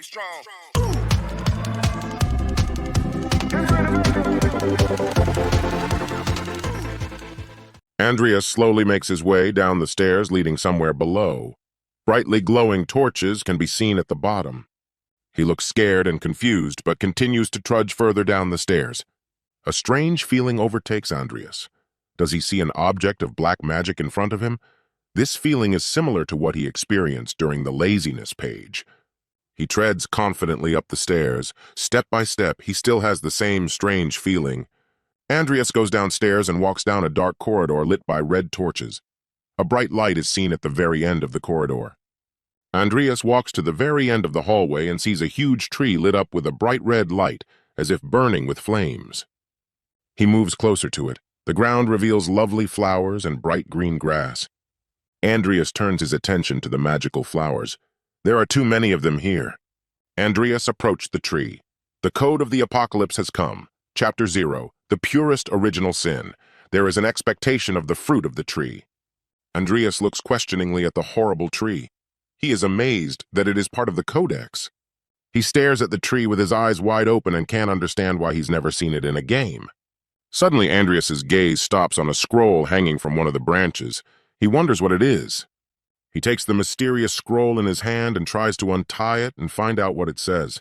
Be strong. Andreas slowly makes his way down the stairs leading somewhere below. Brightly glowing torches can be seen at the bottom. He looks scared and confused, but continues to trudge further down the stairs. A strange feeling overtakes Andreas. Does he see an object of black magic in front of him? This feeling is similar to what he experienced during the laziness page. He treads confidently up the stairs. Step by step, he still has the same strange feeling. Andreas goes downstairs and walks down a dark corridor lit by red torches. A bright light is seen at the very end of the corridor. Andreas walks to the very end of the hallway and sees a huge tree lit up with a bright red light, as if burning with flames. He moves closer to it. The ground reveals lovely flowers and bright green grass. Andreas turns his attention to the magical flowers. There are too many of them here. Andreas approached the tree. The code of the apocalypse has come. Chapter 0, the purest original sin. There is an expectation of the fruit of the tree. Andreas looks questioningly at the horrible tree. He is amazed that it is part of the codex. He stares at the tree with his eyes wide open and can't understand why he's never seen it in a game. Suddenly, Andreas's gaze stops on a scroll hanging from one of the branches. He wonders what it is. He takes the mysterious scroll in his hand and tries to untie it and find out what it says.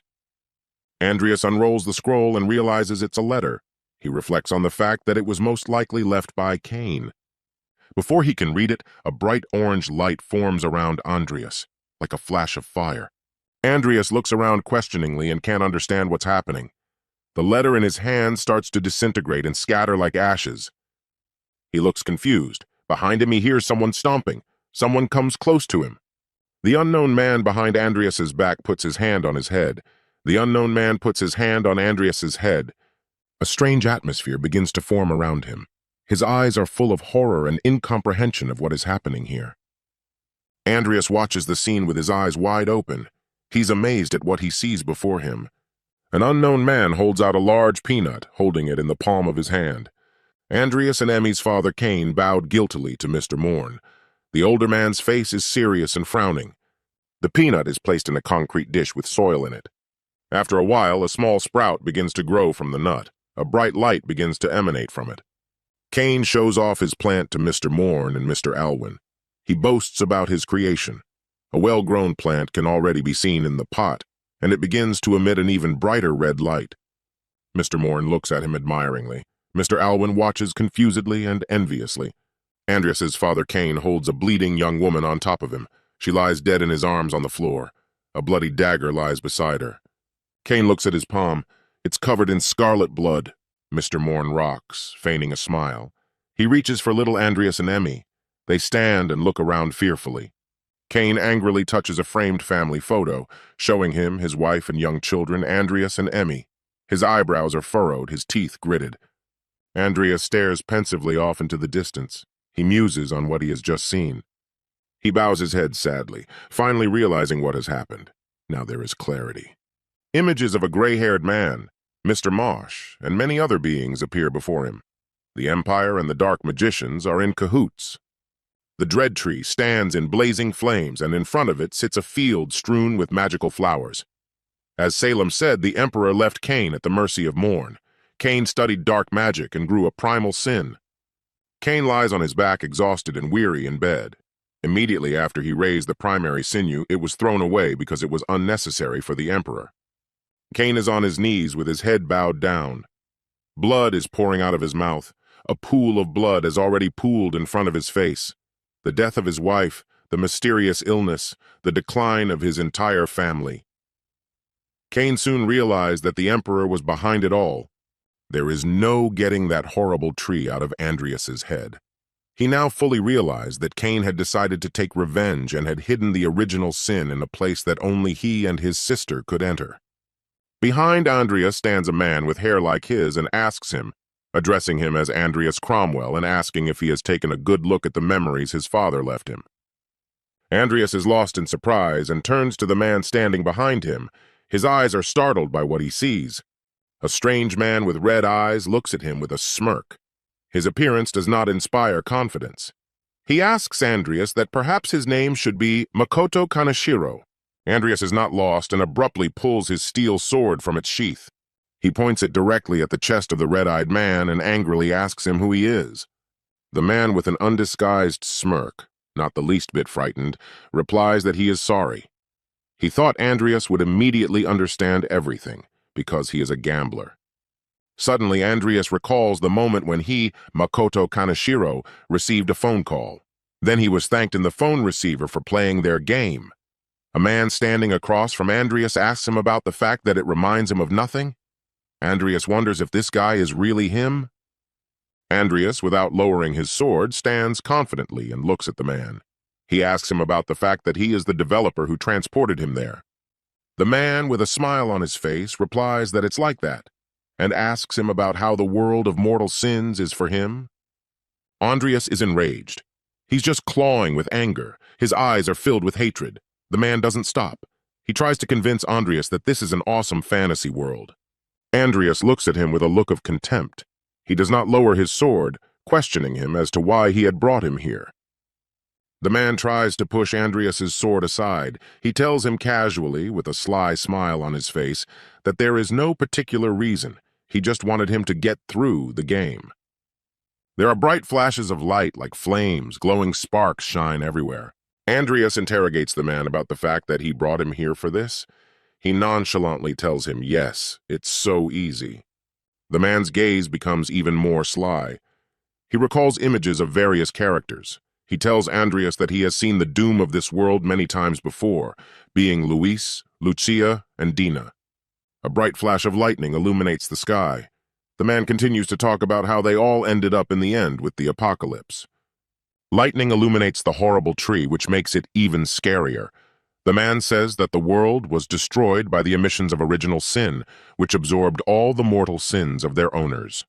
Andreas unrolls the scroll and realizes it's a letter. He reflects on the fact that it was most likely left by Cain. Before he can read it, a bright orange light forms around Andreas, like a flash of fire. Andreas looks around questioningly and can't understand what's happening. The letter in his hand starts to disintegrate and scatter like ashes. He looks confused. Behind him, he hears someone stomping. Someone comes close to him. The unknown man behind Andreas's back puts his hand on his head. The unknown man puts his hand on Andreas's head. A strange atmosphere begins to form around him. His eyes are full of horror and incomprehension of what is happening here. Andreas watches the scene with his eyes wide open. He's amazed at what he sees before him. An unknown man holds out a large peanut, holding it in the palm of his hand. Andreas and Emmy's father Cain bowed guiltily to Mr. Morn. The older man's face is serious and frowning. The peanut is placed in a concrete dish with soil in it. After a while, a small sprout begins to grow from the nut. A bright light begins to emanate from it. Cain shows off his plant to Mr. Morn and Mr. Alwyn. He boasts about his creation. A well-grown plant can already be seen in the pot, and it begins to emit an even brighter red light. Mr. Morn looks at him admiringly. Mr. Alwyn watches confusedly and enviously. Andreas's father Cain holds a bleeding young woman on top of him. She lies dead in his arms on the floor. A bloody dagger lies beside her. Cain looks at his palm. It's covered in scarlet blood. Mr. Morn rocks, feigning a smile. He reaches for little Andreas and Emmy. They stand and look around fearfully. Cain angrily touches a framed family photo, showing him, his wife, and young children, Andreas and Emmy. His eyebrows are furrowed, his teeth gritted. Andreas stares pensively off into the distance. He muses on what he has just seen. He bows his head sadly, finally realizing what has happened. Now there is clarity. Images of a gray-haired man, Mr. Mosh, and many other beings appear before him. The Empire and the Dark Magicians are in cahoots. The Dread Tree stands in blazing flames, and in front of it sits a field strewn with magical flowers. As Salem said, the Emperor left Cain at the mercy of Morn. Cain studied dark magic and grew a primal sin. Cain lies on his back, exhausted and weary, in bed. Immediately after he raised the primary sinew, it was thrown away because it was unnecessary for the Emperor. Cain is on his knees with his head bowed down. Blood is pouring out of his mouth. A pool of blood has already pooled in front of his face. The death of his wife, the mysterious illness, the decline of his entire family. Cain soon realized that the Emperor was behind it all. There is no getting that horrible tree out of Andreas's head. He now fully realized that Cain had decided to take revenge and had hidden the original sin in a place that only he and his sister could enter. Behind Andreas stands a man with hair like his and asks him, addressing him as Andreas Cromwell and asking if he has taken a good look at the memories his father left him. Andreas is lost in surprise and turns to the man standing behind him. His eyes are startled by what he sees. A strange man with red eyes looks at him with a smirk. His appearance does not inspire confidence. He asks Andreas that perhaps his name should be Makoto Kaneshiro. Andreas is not lost and abruptly pulls his steel sword from its sheath. He points it directly at the chest of the red-eyed man and angrily asks him who he is. The man, with an undisguised smirk, not the least bit frightened, replies that he is sorry. He thought Andreas would immediately understand everything, because he is a gambler. Suddenly, Andreas recalls the moment when he, Makoto Kaneshiro, received a phone call. Then he was thanked in the phone receiver for playing their game. A man standing across from Andreas asks him about the fact that it reminds him of nothing. Andreas wonders if this guy is really him. Andreas, without lowering his sword, stands confidently and looks at the man. He asks him about the fact that he is the developer who transported him there. The man, with a smile on his face, replies that it's like that, and asks him about how the world of mortal sins is for him. Andreas is enraged. He's just clawing with anger. His eyes are filled with hatred. The man doesn't stop. He tries to convince Andreas that this is an awesome fantasy world. Andreas looks at him with a look of contempt. He does not lower his sword, questioning him as to why he had brought him here. The man tries to push Andreas's sword aside. He tells him casually, with a sly smile on his face, that there is no particular reason. He just wanted him to get through the game. There are bright flashes of light like flames, glowing sparks shine everywhere. Andreas interrogates the man about the fact that he brought him here for this. He nonchalantly tells him, yes, it's so easy. The man's gaze becomes even more sly. He recalls images of various characters. He tells Andreas that he has seen the doom of this world many times before, being Luis, Lucia, and Dina. A bright flash of lightning illuminates the sky. The man continues to talk about how they all ended up in the end with the apocalypse. Lightning illuminates the horrible tree, which makes it even scarier. The man says that the world was destroyed by the emissions of original sin, which absorbed all the mortal sins of their owners.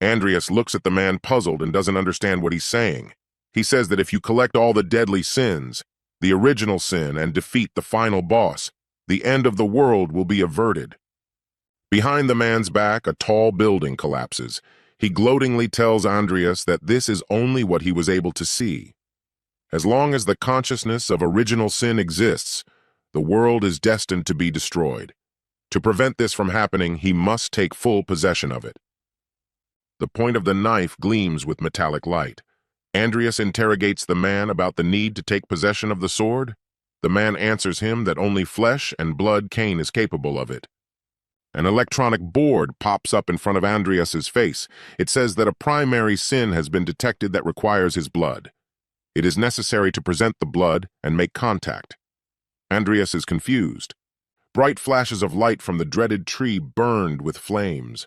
Andreas looks at the man puzzled and doesn't understand what he's saying. He says that if you collect all the deadly sins, the original sin, and defeat the final boss, the end of the world will be averted. Behind the man's back, a tall building collapses. He gloatingly tells Andreas that this is only what he was able to see. As long as the consciousness of original sin exists, the world is destined to be destroyed. To prevent this from happening, he must take full possession of it. The point of the knife gleams with metallic light. Andreas interrogates the man about the need to take possession of the sword. The man answers him that only flesh and blood Cain is capable of it. An electronic board pops up in front of Andreas's face. It says that a primary sin has been detected that requires his blood. It is necessary to present the blood and make contact. Andreas is confused. Bright flashes of light from the dreaded tree burned with flames.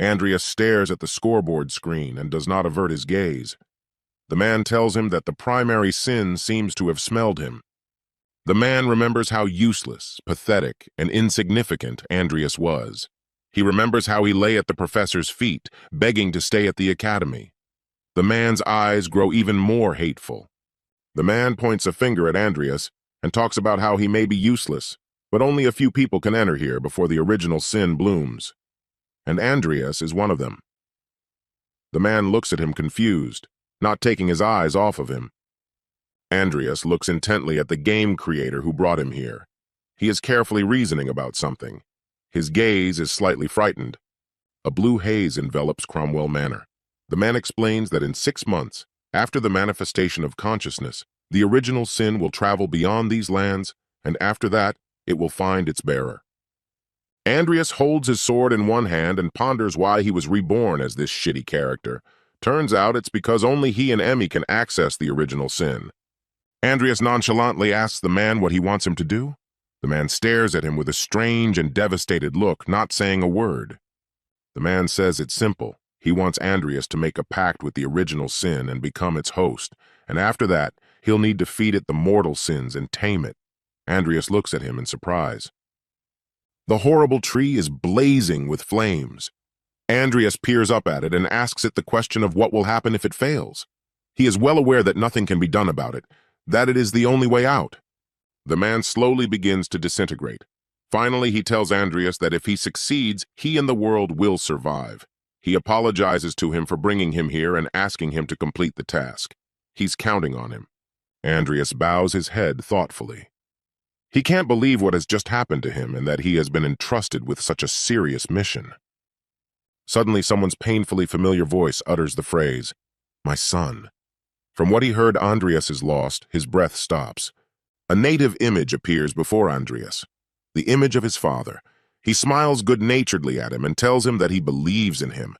Andreas stares at the scoreboard screen and does not avert his gaze. The man tells him that the primary sin seems to have smelled him. The man remembers how useless, pathetic, and insignificant Andreas was. He remembers how he lay at the professor's feet, begging to stay at the academy. The man's eyes grow even more hateful. The man points a finger at Andreas and talks about how he may be useless, but only a few people can enter here before the original sin blooms. And Andreas is one of them. The man looks at him confused, not taking his eyes off of him. Andreas looks intently at the game creator who brought him here. He is carefully reasoning about something. His gaze is slightly frightened. A blue haze envelops Cromwell Manor. The man explains that in 6 months, after the manifestation of consciousness, the original sin will travel beyond these lands, and after that, it will find its bearer. Andreas holds his sword in one hand and ponders why he was reborn as this shitty character. Turns out it's because only he and Emmy can access the original sin. Andreas nonchalantly asks the man what he wants him to do. The man stares at him with a strange and devastated look, not saying a word. The man says it's simple. He wants Andreas to make a pact with the original sin and become its host, and after that, he'll need to feed it the mortal sins and tame it. Andreas looks at him in surprise. The horrible tree is blazing with flames. Andreas peers up at it and asks it the question of what will happen if it fails. He is well aware that nothing can be done about it, that it is the only way out. The man slowly begins to disintegrate. Finally, he tells Andreas that if he succeeds, he and the world will survive. He apologizes to him for bringing him here and asking him to complete the task. He's counting on him. Andreas bows his head thoughtfully. He can't believe what has just happened to him and that he has been entrusted with such a serious mission. Suddenly, someone's painfully familiar voice utters the phrase, "My son." From what he heard Andreas is lost, his breath stops. A native image appears before Andreas, the image of his father. He smiles good-naturedly at him and tells him that he believes in him.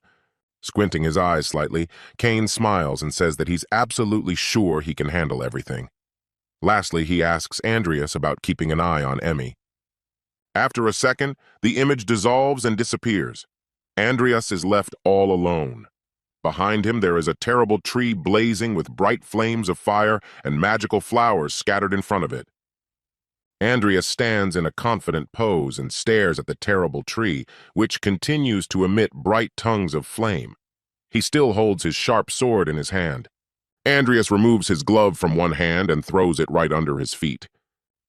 Squinting his eyes slightly, Kane smiles and says that he's absolutely sure he can handle everything. Lastly, he asks Andreas about keeping an eye on Emmy. After a second, the image dissolves and disappears. Andreas is left all alone. Behind him there is a terrible tree blazing with bright flames of fire and magical flowers scattered in front of it. Andreas stands in a confident pose and stares at the terrible tree, which continues to emit bright tongues of flame. He still holds his sharp sword in his hand. Andreas removes his glove from one hand and throws it right under his feet.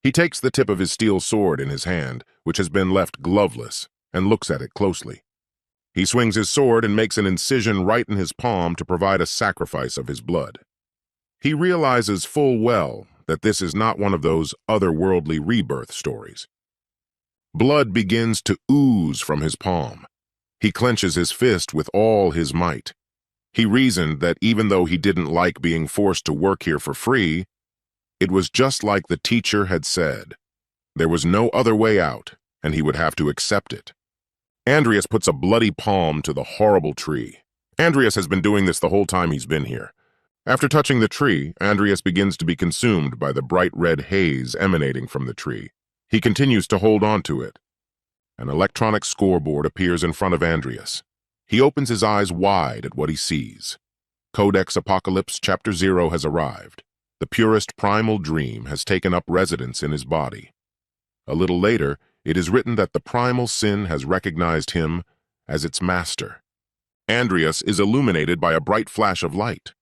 He takes the tip of his steel sword in his hand, which has been left gloveless, and looks at it closely. He swings his sword and makes an incision right in his palm to provide a sacrifice of his blood. He realizes full well that this is not one of those otherworldly rebirth stories. Blood begins to ooze from his palm. He clenches his fist with all his might. He reasoned that even though he didn't like being forced to work here for free, it was just like the teacher had said. There was no other way out, and he would have to accept it. Andreas puts a bloody palm to the horrible tree. Andreas has been doing this the whole time he's been here. After touching the tree, Andreas begins to be consumed by the bright red haze emanating from the tree. He continues to hold on to it. An electronic scoreboard appears in front of Andreas. He opens his eyes wide at what he sees. Codex Apocalypse Chapter 0 has arrived. The purest primal dream has taken up residence in his body. A little later, it is written that the primal sin has recognized him as its master. Andreas is illuminated by a bright flash of light.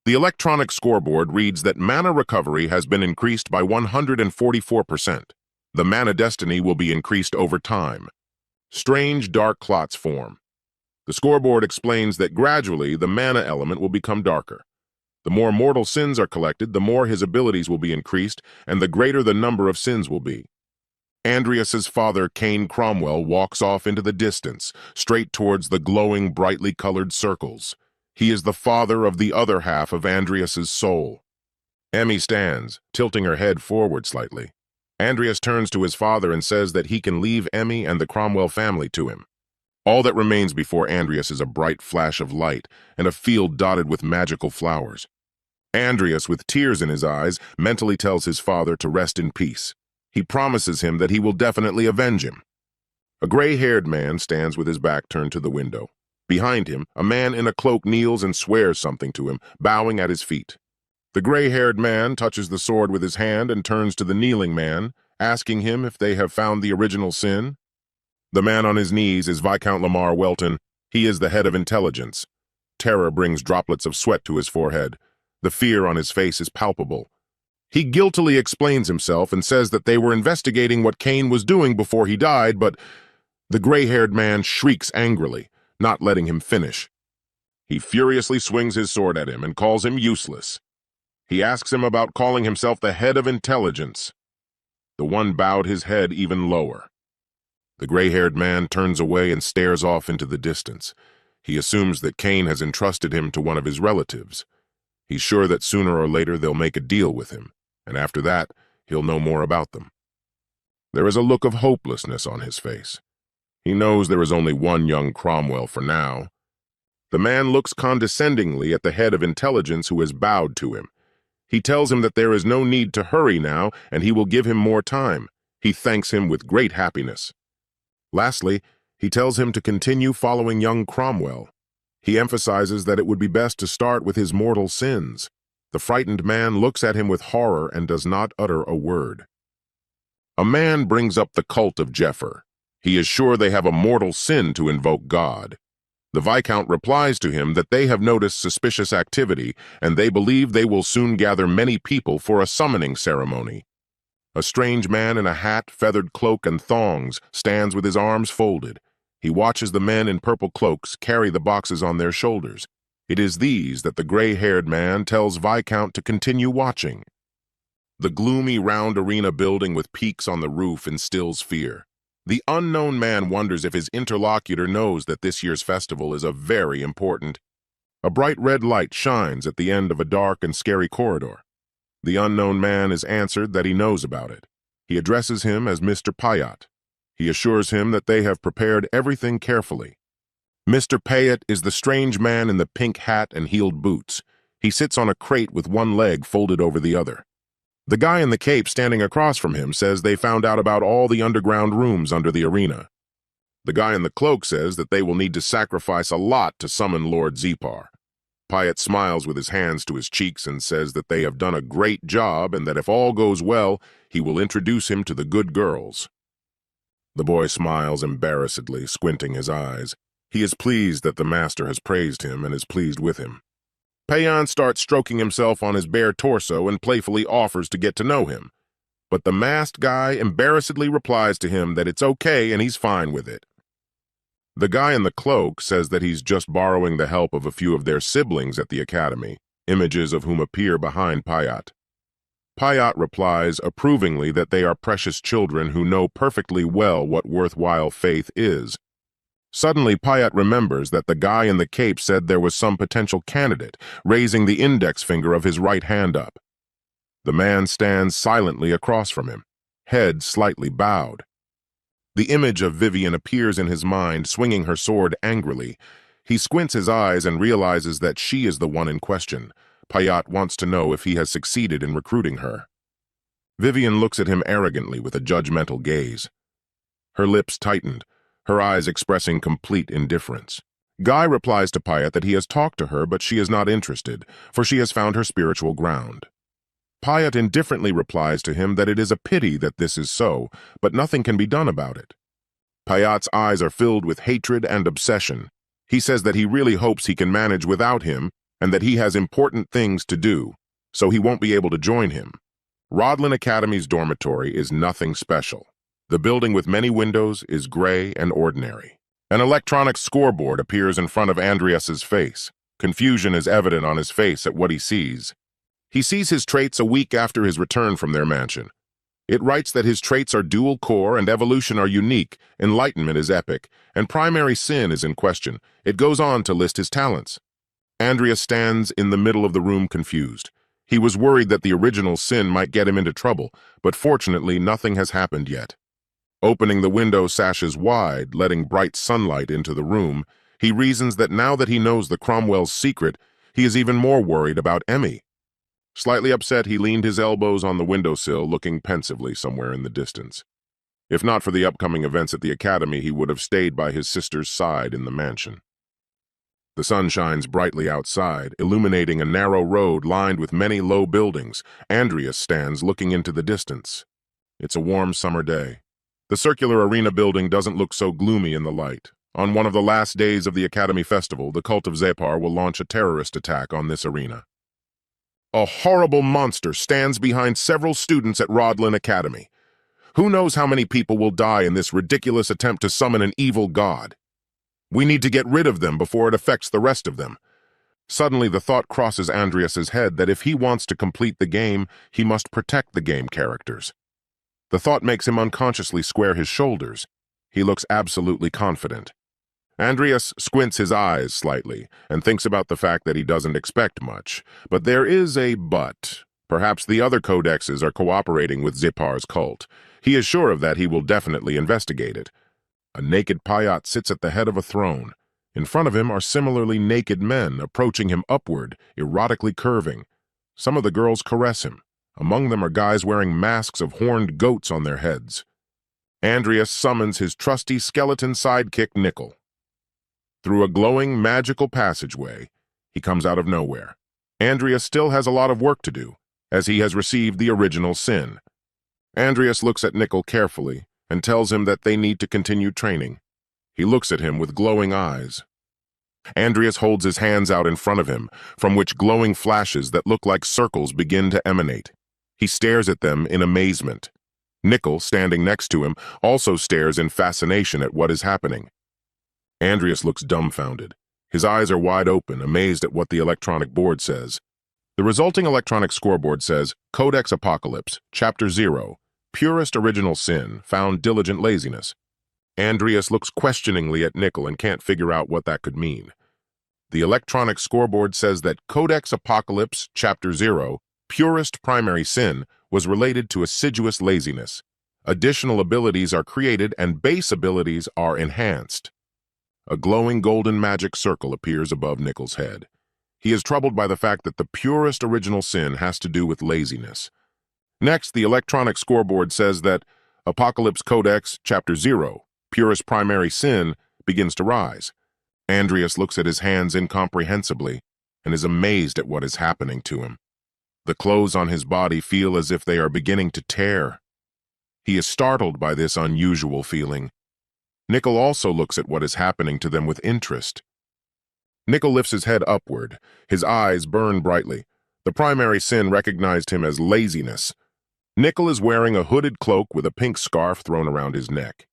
The electronic scoreboard reads that mana recovery has been increased by 144%. The mana destiny will be increased over time. Strange dark clots form. The scoreboard explains that gradually the mana element will become darker. The more mortal sins are collected, the more his abilities will be increased, and the greater the number of sins will be. Andreas's father, Kane Cromwell, walks off into the distance, straight towards the glowing, brightly colored circles. He is the father of the other half of Andreas's soul. Emmy stands, tilting her head forward slightly. Andreas turns to his father and says that he can leave Emmy and the Cromwell family to him. All that remains before Andreas is a bright flash of light and a field dotted with magical flowers. Andreas, with tears in his eyes, mentally tells his father to rest in peace. He promises him that he will definitely avenge him. A gray-haired man stands with his back turned to the window. Behind him, a man in a cloak kneels and swears something to him, bowing at his feet. The gray-haired man touches the sword with his hand and turns to the kneeling man, asking him if they have found the original sin. The man on his knees is Viscount Lamar Welton. He is the head of intelligence. Terror brings droplets of sweat to his forehead. The fear on his face is palpable. He guiltily explains himself and says that they were investigating what Kane was doing before he died, but the gray-haired man shrieks angrily, not letting him finish. He furiously swings his sword at him and calls him useless. He asks him about calling himself the head of intelligence. The one bowed his head even lower. The gray-haired man turns away and stares off into the distance. He assumes that Kane has entrusted him to one of his relatives. He's sure that sooner or later they'll make a deal with him, and after that, he'll know more about them. There is a look of hopelessness on his face. He knows there is only one young Cromwell for now. The man looks condescendingly at the head of intelligence who has bowed to him. He tells him that there is no need to hurry now, and he will give him more time. He thanks him with great happiness. Lastly, he tells him to continue following young Cromwell. He emphasizes that it would be best to start with his mortal sins. The frightened man looks at him with horror and does not utter a word. A man brings up the cult of Jeffer. He is sure they have a mortal sin to invoke God. The Viscount replies to him that they have noticed suspicious activity, and they believe they will soon gather many people for a summoning ceremony. A strange man in a hat, feathered cloak, and thongs stands with his arms folded. He watches the men in purple cloaks carry the boxes on their shoulders. It is these that the gray-haired man tells Viscount to continue watching. The gloomy, round arena building with peaks on the roof instills fear. The unknown man wonders if his interlocutor knows that this year's festival is very important. A bright red light shines at the end of a dark and scary corridor. The unknown man is answered that he knows about it. He addresses him as Mr. Payat. He assures him that they have prepared everything carefully. Mr. Payat is the strange man in the pink hat and heeled boots. He sits on a crate with one leg folded over the other. The guy in the cape standing across from him says they found out about all the underground rooms under the arena. The guy in the cloak says that they will need to sacrifice a lot to summon Lord Zepar. Payat smiles with his hands to his cheeks and says that they have done a great job and that if all goes well, he will introduce him to the good girls. The boy smiles embarrassedly, squinting his eyes. He is pleased that the master has praised him and is pleased with him. Payan starts stroking himself on his bare torso and playfully offers to get to know him. But the masked guy embarrassedly replies to him that it's okay and he's fine with it. The guy in the cloak says that he's just borrowing the help of a few of their siblings at the academy, images of whom appear behind Payat. Payat replies approvingly that they are precious children who know perfectly well what worthwhile faith is. Suddenly, Payat remembers that the guy in the cape said there was some potential candidate, raising the index finger of his right hand up. The man stands silently across from him, head slightly bowed. The image of Vivian appears in his mind, swinging her sword angrily. He squints his eyes and realizes that she is the one in question. Payat wants to know if he has succeeded in recruiting her. Vivian looks at him arrogantly with a judgmental gaze. Her lips tightened, her eyes expressing complete indifference. Guy replies to Payat that he has talked to her, but she is not interested, for she has found her spiritual ground. Payat indifferently replies to him that it is a pity that this is so, but nothing can be done about it. Payat's eyes are filled with hatred and obsession. He says that he really hopes he can manage without him and that he has important things to do, so he won't be able to join him. Rodlin Academy's dormitory is nothing special. The building with many windows is gray and ordinary. An electronic scoreboard appears in front of Andreas's face. Confusion is evident on his face at what he sees. He sees his traits a week after his return from their mansion. It writes that his traits are dual core and evolution are unique, enlightenment is epic, and primary sin is in question. It goes on to list his talents. Andreas stands in the middle of the room confused. He was worried that the original sin might get him into trouble, but fortunately nothing has happened yet. Opening the window sashes wide, letting bright sunlight into the room, he reasons that now that he knows the Cromwell's secret, he is even more worried about Emmy. Slightly upset, he leaned his elbows on the windowsill, looking pensively somewhere in the distance. If not for the upcoming events at the academy, he would have stayed by his sister's side in the mansion. The sun shines brightly outside, illuminating a narrow road lined with many low buildings. Andreas stands looking into the distance. It's a warm summer day. The circular arena building doesn't look so gloomy in the light. On one of the last days of the Academy Festival, the cult of Zepar will launch a terrorist attack on this arena. A horrible monster stands behind several students at Rodlin Academy. Who knows how many people will die in this ridiculous attempt to summon an evil god? We need to get rid of them before it affects the rest of them. Suddenly the thought crosses Andreas's head that if he wants to complete the game, he must protect the game characters. The thought makes him unconsciously square his shoulders. He looks absolutely confident. Andreas squints his eyes slightly and thinks about the fact that he doesn't expect much. But there is a but. Perhaps the other codexes are cooperating with Zepar's cult. He is sure of that. He will definitely investigate it. A naked Payat sits at the head of a throne. In front of him are similarly naked men approaching him upward, erotically curving. Some of the girls caress him. Among them are guys wearing masks of horned goats on their heads. Andreas summons his trusty skeleton sidekick Nickel. Through a glowing, magical passageway, he comes out of nowhere. Andreas still has a lot of work to do, as he has received the original sin. Andreas looks at Nickel carefully and tells him that they need to continue training. He looks at him with glowing eyes. Andreas holds his hands out in front of him, from which glowing flashes that look like circles begin to emanate. He stares at them in amazement. Nickel, standing next to him, also stares in fascination at what is happening. Andreas looks dumbfounded. His eyes are wide open, amazed at what the electronic board says. The resulting electronic scoreboard says, Codex Apocalypse, Chapter 0, Purest Original Sin, Found Diligent Laziness. Andreas looks questioningly at Nickel and can't figure out what that could mean. The electronic scoreboard says that Codex Apocalypse, Chapter 0, Purest Primary Sin, was related to assiduous laziness. Additional abilities are created and base abilities are enhanced. A glowing golden magic circle appears above Nickel's head. He is troubled by the fact that the purest original sin has to do with laziness. Next, the electronic scoreboard says that Apocalypse Codex, Chapter 0, Purest Primary Sin, begins to rise. Andreas looks at his hands incomprehensibly and is amazed at what is happening to him. The clothes on his body feel as if they are beginning to tear. He is startled by this unusual feeling. Nickel also looks at what is happening to them with interest. Nickel lifts his head upward. His eyes burn brightly. The primary sin recognized him as laziness. Nickel is wearing a hooded cloak with a pink scarf thrown around his neck.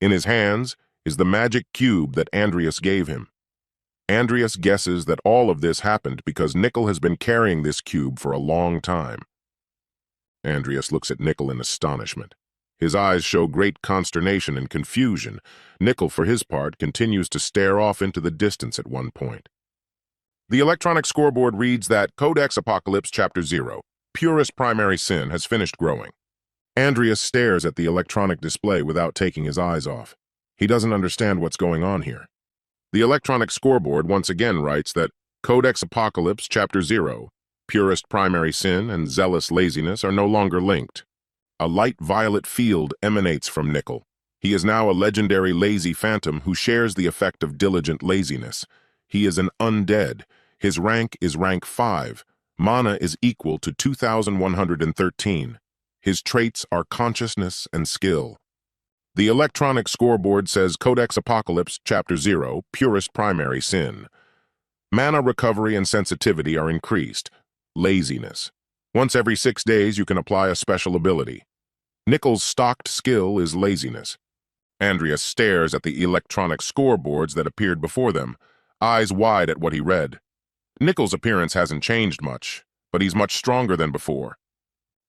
In his hands is the magic cube that Andreas gave him. Andreas guesses that all of this happened because Nickel has been carrying this cube for a long time. Andreas looks at Nickel in astonishment. His eyes show great consternation and confusion. Nickel, for his part, continues to stare off into the distance at one point. The electronic scoreboard reads that Codex Apocalypse Chapter 0, Purest Primary Sin, has finished growing. Andreas stares at the electronic display without taking his eyes off. He doesn't understand what's going on here. The electronic scoreboard once again writes that Codex Apocalypse Chapter 0, Purest Primary Sin and Zealous Laziness are no longer linked. A light violet field emanates from Nickel. He is now a legendary lazy phantom who shares the effect of diligent laziness. He is an undead. His rank is rank 5. Mana is equal to 2,113. His traits are consciousness and skill. The electronic scoreboard says Codex Apocalypse Chapter 0, Purest Primary Sin. Mana recovery and sensitivity are increased. Laziness. Once every 6 days, you can apply a special ability. Nickel's stocked skill is laziness. Andreas stares at the electronic scoreboards that appeared before them, eyes wide at what he read. Nickel's appearance hasn't changed much, but he's much stronger than before.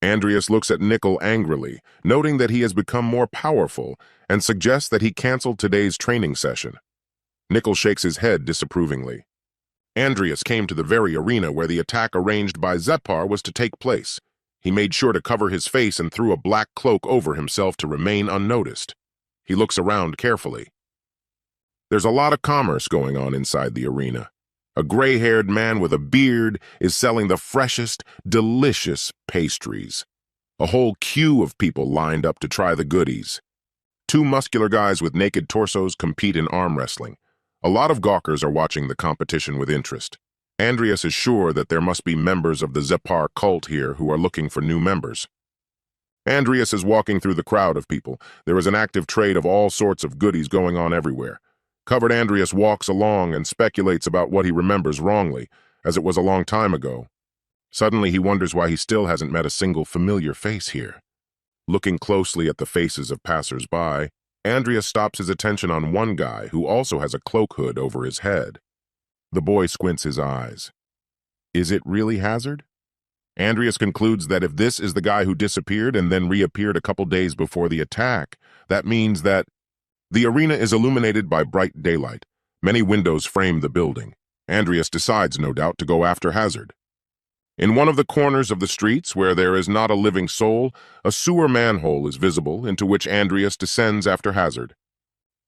Andreas looks at Nickel angrily, noting that he has become more powerful, and suggests that he cancel today's training session. Nickel shakes his head disapprovingly. Andreas came to the very arena where the attack arranged by Zepar was to take place. He made sure to cover his face and threw a black cloak over himself to remain unnoticed. He looks around carefully. There's a lot of commerce going on inside the arena. A gray-haired man with a beard is selling the freshest, delicious pastries. A whole queue of people lined up to try the goodies. 2 muscular guys with naked torsos compete in arm wrestling. A lot of gawkers are watching the competition with interest. Andreas is sure that there must be members of the Zepar cult here who are looking for new members. Andreas is walking through the crowd of people. There is an active trade of all sorts of goodies going on everywhere. Covered Andreas walks along and speculates about what he remembers wrongly, as it was a long time ago. Suddenly he wonders why he still hasn't met a single familiar face here. Looking closely at the faces of passers-by, Andreas stops his attention on one guy who also has a cloak hood over his head. The boy squints his eyes. Is it really Hazard? Andreas concludes that if this is the guy who disappeared and then reappeared a couple days before the attack, that means that the arena is illuminated by bright daylight. Many windows frame the building. Andreas decides, no doubt, to go after Hazard. In one of the corners of the streets, where there is not a living soul, a sewer manhole is visible, into which Andreas descends after Hazard.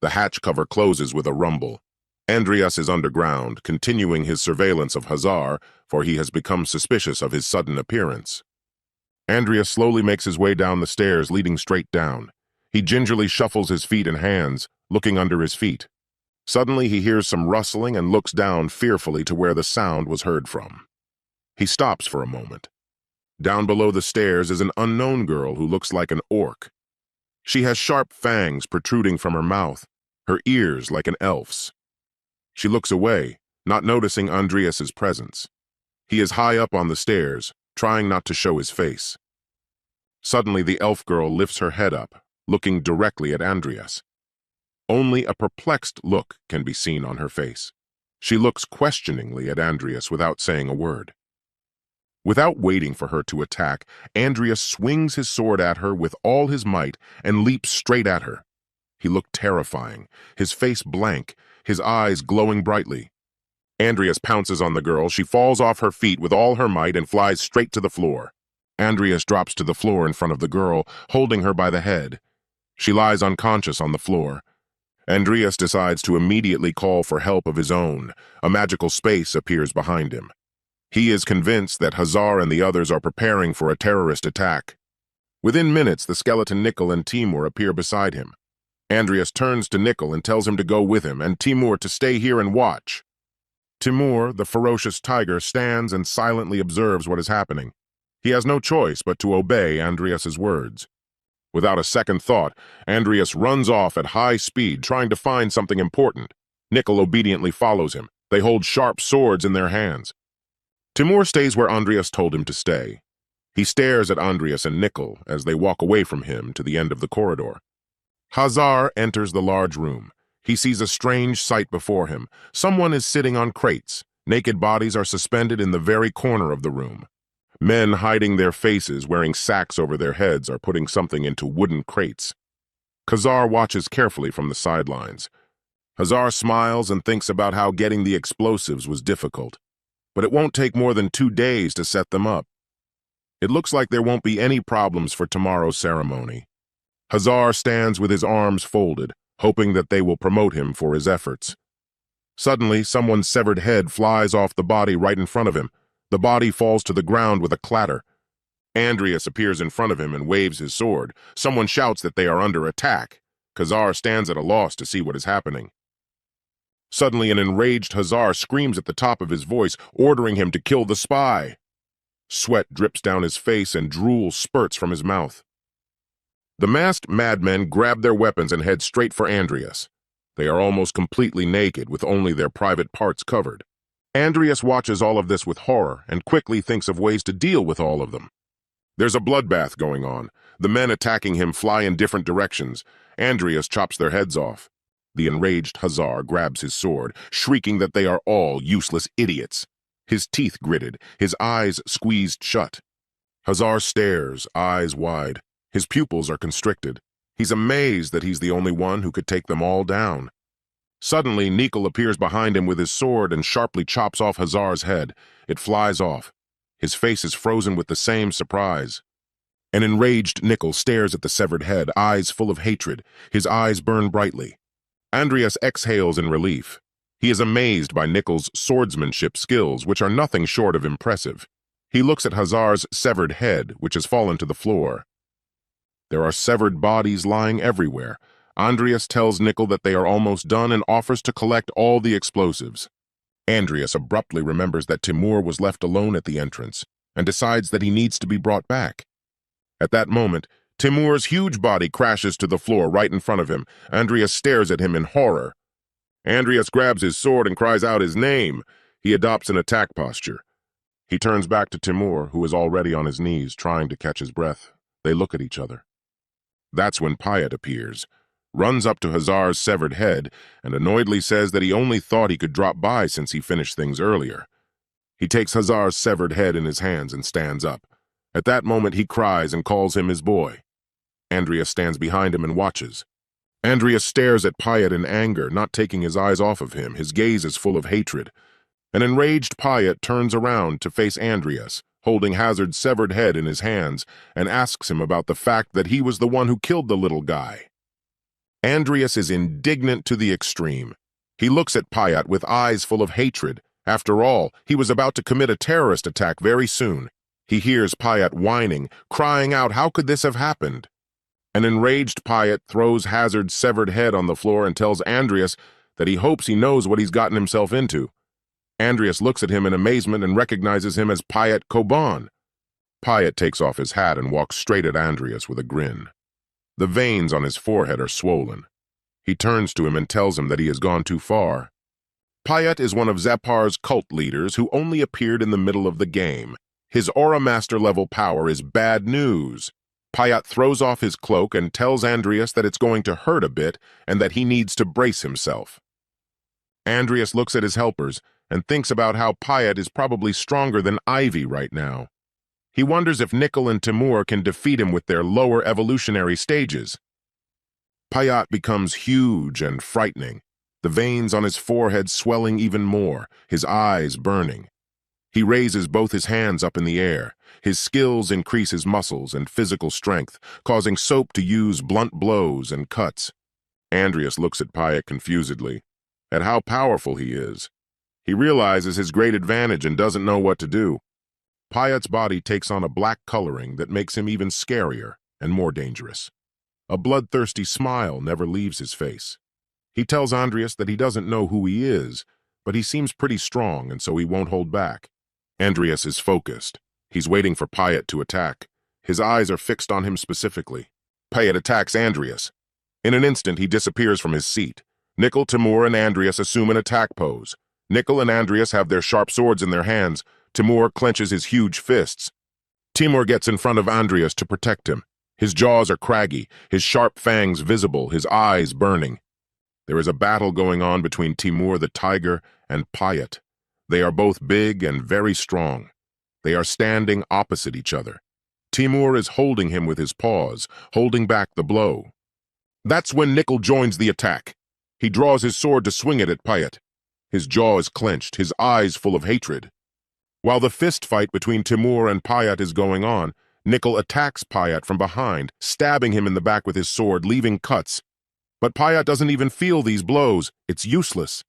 The hatch cover closes with a rumble. Andreas is underground, continuing his surveillance of Hazard, for he has become suspicious of his sudden appearance. Andreas slowly makes his way down the stairs, leading straight down. He gingerly shuffles his feet and hands, looking under his feet. Suddenly he hears some rustling and looks down fearfully to where the sound was heard from. He stops for a moment. Down below the stairs is an unknown girl who looks like an orc. She has sharp fangs protruding from her mouth, her ears like an elf's. She looks away, not noticing Andreas's presence. He is high up on the stairs, trying not to show his face. Suddenly the elf girl lifts her head up, looking directly at Andreas. Only a perplexed look can be seen on her face. She looks questioningly at Andreas without saying a word. Without waiting for her to attack, Andreas swings his sword at her with all his might and leaps straight at her. He looked terrifying, his face blank, his eyes glowing brightly. Andreas pounces on the girl. She falls off her feet with all her might and flies straight to the floor. Andreas drops to the floor in front of the girl, holding her by the head. She lies unconscious on the floor. Andreas decides to immediately call for help of his own. A magical space appears behind him. He is convinced that Hazar and the others are preparing for a terrorist attack. Within minutes, the skeleton Nickel and Timur appear beside him. Andreas turns to Nickel and tells him to go with him, and Timur to stay here and watch. Timur, the ferocious tiger, stands and silently observes what is happening. He has no choice but to obey Andreas's words. Without a second thought, Andreas runs off at high speed, trying to find something important. Nickel obediently follows him. They hold sharp swords in their hands. Timur stays where Andreas told him to stay. He stares at Andreas and Nickel as they walk away from him to the end of the corridor. Hazar enters the large room. He sees a strange sight before him. Someone is sitting on crates. Naked bodies are suspended in the very corner of the room. Men hiding their faces, wearing sacks over their heads, are putting something into wooden crates. Hazar watches carefully from the sidelines. Hazar smiles and thinks about how getting the explosives was difficult. But it won't take more than 2 days to set them up. It looks like there won't be any problems for tomorrow's ceremony. Hazar stands with his arms folded, hoping that they will promote him for his efforts. Suddenly, someone's severed head flies off the body right in front of him. The body falls to the ground with a clatter. Andreas appears in front of him and waves his sword. Someone shouts that they are under attack. Hazar stands at a loss to see what is happening. Suddenly, an enraged Hazar screams at the top of his voice, ordering him to kill the spy. Sweat drips down his face and drool spurts from his mouth. The masked madmen grab their weapons and head straight for Andreas. They are almost completely naked, with only their private parts covered. Andreas watches all of this with horror and quickly thinks of ways to deal with all of them. There's a bloodbath going on. The men attacking him fly in different directions. Andreas chops their heads off. The enraged Hazar grabs his sword, shrieking that they are all useless idiots. His teeth gritted, his eyes squeezed shut. Hazar stares, eyes wide. His pupils are constricted. He's amazed that he's the only one who could take them all down. Suddenly, Nickel appears behind him with his sword and sharply chops off Hazar's head. It flies off. His face is frozen with the same surprise. An enraged Nickel stares at the severed head, eyes full of hatred. His eyes burn brightly. Andreas exhales in relief. He is amazed by Nickel's swordsmanship skills, which are nothing short of impressive. He looks at Hazar's severed head, which has fallen to the floor. There are severed bodies lying everywhere. Andreas tells Nickel that they are almost done and offers to collect all the explosives. Andreas abruptly remembers that Timur was left alone at the entrance and decides that he needs to be brought back. At that moment, Timur's huge body crashes to the floor right in front of him. Andreas stares at him in horror. Andreas grabs his sword and cries out his name. He adopts an attack posture. He turns back to Timur, who is already on his knees, trying to catch his breath. They look at each other. That's when Payat appears, runs up to Hazar's severed head, and annoyedly says that he only thought he could drop by since he finished things earlier. He takes Hazar's severed head in his hands and stands up. At that moment, he cries and calls him his boy. Andreas stands behind him and watches. Andreas stares at Payat in anger, not taking his eyes off of him. His gaze is full of hatred. An enraged Payat turns around to face Andreas, holding Hazard's severed head in his hands, and asks him about the fact that he was the one who killed the little guy. Andreas is indignant to the extreme. He looks at Payat with eyes full of hatred. After all, he was about to commit a terrorist attack very soon. He hears Payat whining, crying out, "How could this have happened?" An enraged Payat throws Hazard's severed head on the floor and tells Andreas that he hopes he knows what he's gotten himself into. Andreas looks at him in amazement and recognizes him as Payat Koban. Payat takes off his hat and walks straight at Andreas with a grin. The veins on his forehead are swollen. He turns to him and tells him that he has gone too far. Payat is one of Zappar's cult leaders who only appeared in the middle of the game. His Aura Master level power is bad news. Payat throws off his cloak and tells Andreas that it's going to hurt a bit and that he needs to brace himself. Andreas looks at his helpers and thinks about how Payat is probably stronger than Ivy right now. He wonders if Nickel and Timur can defeat him with their lower evolutionary stages. Payat becomes huge and frightening, the veins on his forehead swelling even more, his eyes burning. He raises both his hands up in the air. His skills increase his muscles and physical strength, causing Soap to use blunt blows and cuts. Andreas looks at Payat confusedly, at how powerful he is. He realizes his great advantage and doesn't know what to do. Payat's body takes on a black coloring that makes him even scarier and more dangerous. A bloodthirsty smile never leaves his face. He tells Andreas that he doesn't know who he is, but he seems pretty strong and so he won't hold back. Andreas is focused. He's waiting for Payat to attack. His eyes are fixed on him specifically. Payat attacks Andreas. In an instant, he disappears from his seat. Nickel, Timur, and Andreas assume an attack pose. Nickel and Andreas have their sharp swords in their hands. Timur clenches his huge fists. Timur gets in front of Andreas to protect him. His jaws are craggy, his sharp fangs visible, his eyes burning. There is a battle going on between Timur the tiger and Payat. They are both big and very strong. They are standing opposite each other. Timur is holding him with his paws, holding back the blow. That's when Nickel joins the attack. He draws his sword to swing it at Payat. His jaw is clenched, his eyes full of hatred. While the fist fight between Timur and Payat is going on, Nickel attacks Payat from behind, stabbing him in the back with his sword, leaving cuts. But Payat doesn't even feel these blows. It's useless.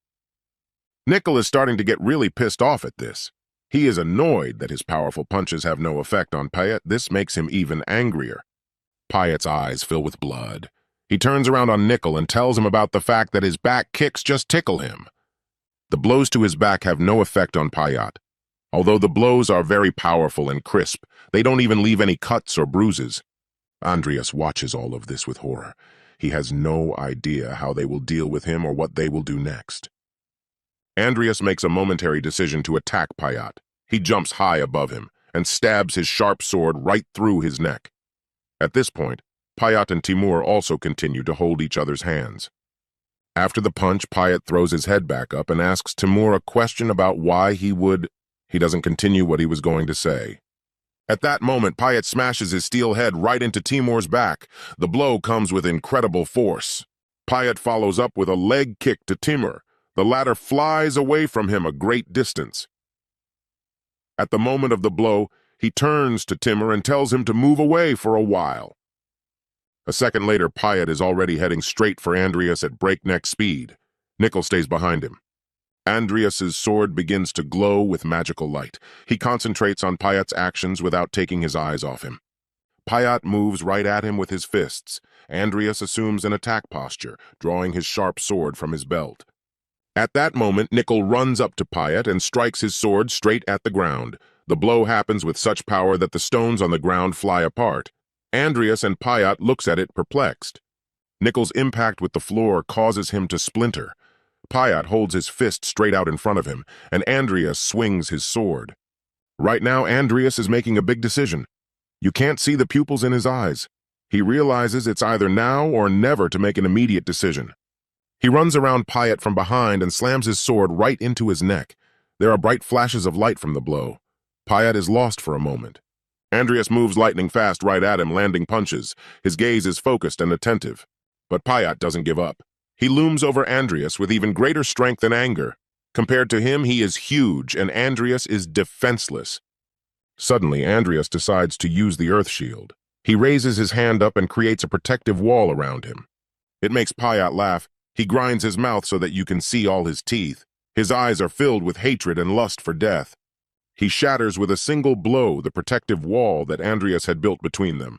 Nickel is starting to get really pissed off at this. He is annoyed that his powerful punches have no effect on Payat. This makes him even angrier. Payat's eyes fill with blood. He turns around on Nickel and tells him about the fact that his back kicks just tickle him. The blows to his back have no effect on Payat. Although the blows are very powerful and crisp, they don't even leave any cuts or bruises. Andreas watches all of this with horror. He has no idea how they will deal with him or what they will do next. Andreas makes a momentary decision to attack Payat. He jumps high above him and stabs his sharp sword right through his neck. At this point, Payat and Timur also continue to hold each other's hands. After the punch, Payat throws his head back up and asks Timur a question about why he doesn't continue what he was going to say. At that moment, Payat smashes his steel head right into Timur's back. The blow comes with incredible force. Payat follows up with a leg kick to Timur. The latter flies away from him a great distance. At the moment of the blow, he turns to Timur and tells him to move away for a while. A second later, Payat is already heading straight for Andreas at breakneck speed. Nickel stays behind him. Andreas's sword begins to glow with magical light. He concentrates on Payat's actions without taking his eyes off him. Payat moves right at him with his fists. Andreas assumes an attack posture, drawing his sharp sword from his belt. At that moment, Nickel runs up to Payat and strikes his sword straight at the ground. The blow happens with such power that the stones on the ground fly apart. Andreas and Payat looks at it perplexed. Nickel's impact with the floor causes him to splinter. Payat holds his fist straight out in front of him, and Andreas swings his sword. Right now, Andreas is making a big decision. You can't see the pupils in his eyes. He realizes it's either now or never to make an immediate decision. He runs around Payat from behind and slams his sword right into his neck. There are bright flashes of light from the blow. Payat is lost for a moment. Andreas moves lightning fast right at him, landing punches. His gaze is focused and attentive. But Payat doesn't give up. He looms over Andreas with even greater strength and anger. Compared to him, he is huge, and Andreas is defenseless. Suddenly, Andreas decides to use the earth shield. He raises his hand up and creates a protective wall around him. It makes Payat laugh. He grinds his mouth so that you can see all his teeth. His eyes are filled with hatred and lust for death. He shatters with a single blow the protective wall that Andreas had built between them.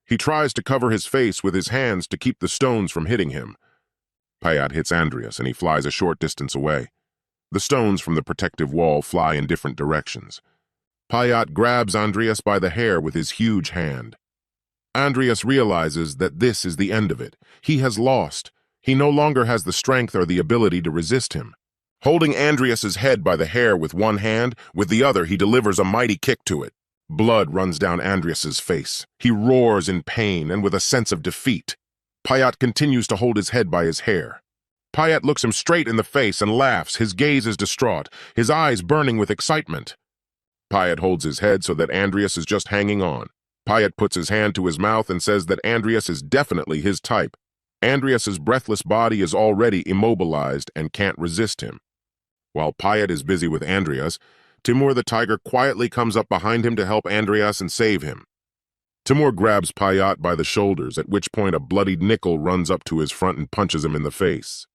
He tries to cover his face with his hands to keep the stones from hitting him. Payat hits Andreas and he flies a short distance away. The stones from the protective wall fly in different directions. Payat grabs Andreas by the hair with his huge hand. Andreas realizes that this is the end of it. He has lost. He no longer has the strength or the ability to resist him. Holding Andreas's head by the hair with one hand, with the other he delivers a mighty kick to it. Blood runs down Andreas's face. He roars in pain and with a sense of defeat. Payat continues to hold his head by his hair. Payat looks him straight in the face and laughs. His gaze is distraught, his eyes burning with excitement. Payat holds his head so that Andreas is just hanging on. Payat puts his hand to his mouth and says that Andreas is definitely his type. Andreas's breathless body is already immobilized and can't resist him. While Payat is busy with Andreas, Timur the tiger quietly comes up behind him to help Andreas and save him. Timur grabs Payat by the shoulders, at which point a bloodied Nickel runs up to his front and punches him in the face.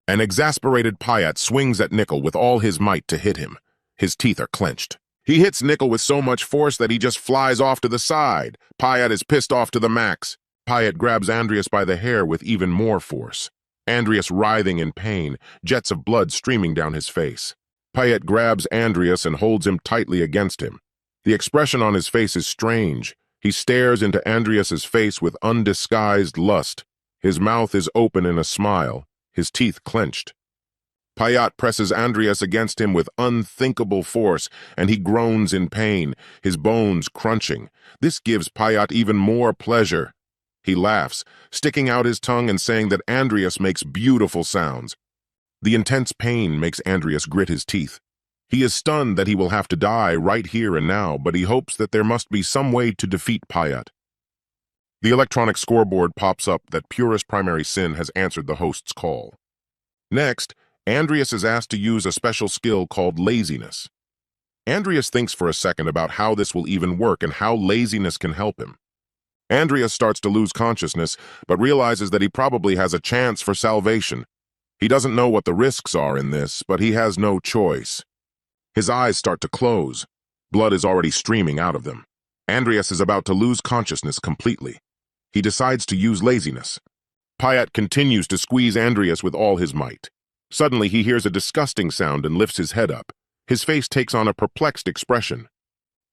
An exasperated Payat swings at Nickel with all his might to hit him. His teeth are clenched. He hits Nickel with so much force that he just flies off to the side. Payat is pissed off to the max. Payat grabs Andreas by the hair with even more force. Andreas writhing in pain, jets of blood streaming down his face. Payat grabs Andreas and holds him tightly against him. The expression on his face is strange. He stares into Andreas's face with undisguised lust. His mouth is open in a smile, his teeth clenched. Payat presses Andreas against him with unthinkable force, and he groans in pain, his bones crunching. This gives Payat even more pleasure. He laughs, sticking out his tongue and saying that Andreas makes beautiful sounds. The intense pain makes Andreas grit his teeth. He is stunned that he will have to die right here and now, but he hopes that there must be some way to defeat Payat. The electronic scoreboard pops up that Purist Primary Sin has answered the host's call. Next, Andreas is asked to use a special skill called laziness. Andreas thinks for a second about how this will even work and how laziness can help him. Andreas starts to lose consciousness, but realizes that he probably has a chance for salvation. He doesn't know what the risks are in this, but he has no choice. His eyes start to close. Blood is already streaming out of them. Andreas is about to lose consciousness completely. He decides to use laziness. Payat continues to squeeze Andreas with all his might. Suddenly he hears a disgusting sound and lifts his head up. His face takes on a perplexed expression.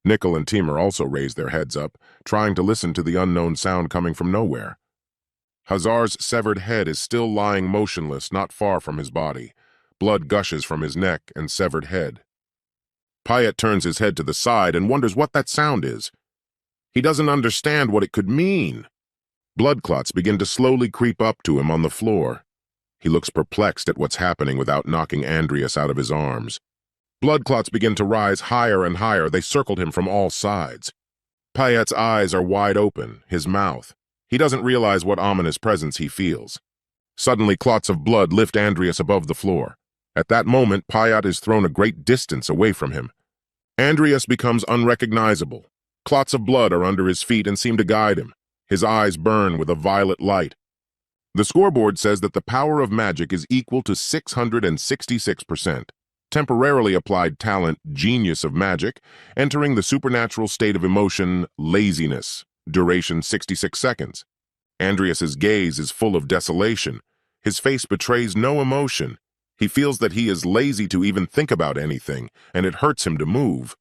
Nickel and Timur also raise their heads up, trying to listen to the unknown sound coming from nowhere. Hazar's severed head is still lying motionless not far from his body. Blood gushes from his neck and severed head. Payat turns his head to the side and wonders what that sound is. He doesn't understand what it could mean. Blood clots begin to slowly creep up to him on the floor. He looks perplexed at what's happening without knocking Andreas out of his arms. Blood clots begin to rise higher and higher. They circled him from all sides. Payat's eyes are wide open, his mouth. He doesn't realize what ominous presence he feels. Suddenly, clots of blood lift Andreas above the floor. At that moment, Payat is thrown a great distance away from him. Andreas becomes unrecognizable. Clots of blood are under his feet and seem to guide him. His eyes burn with a violet light. The scoreboard says that the power of magic is equal to 666%. Temporarily applied talent, genius of magic, entering the supernatural state of emotion, laziness, duration 66 seconds. Andreas's gaze is full of desolation. His face betrays no emotion. He feels that he is lazy to even think about anything, and it hurts him to move.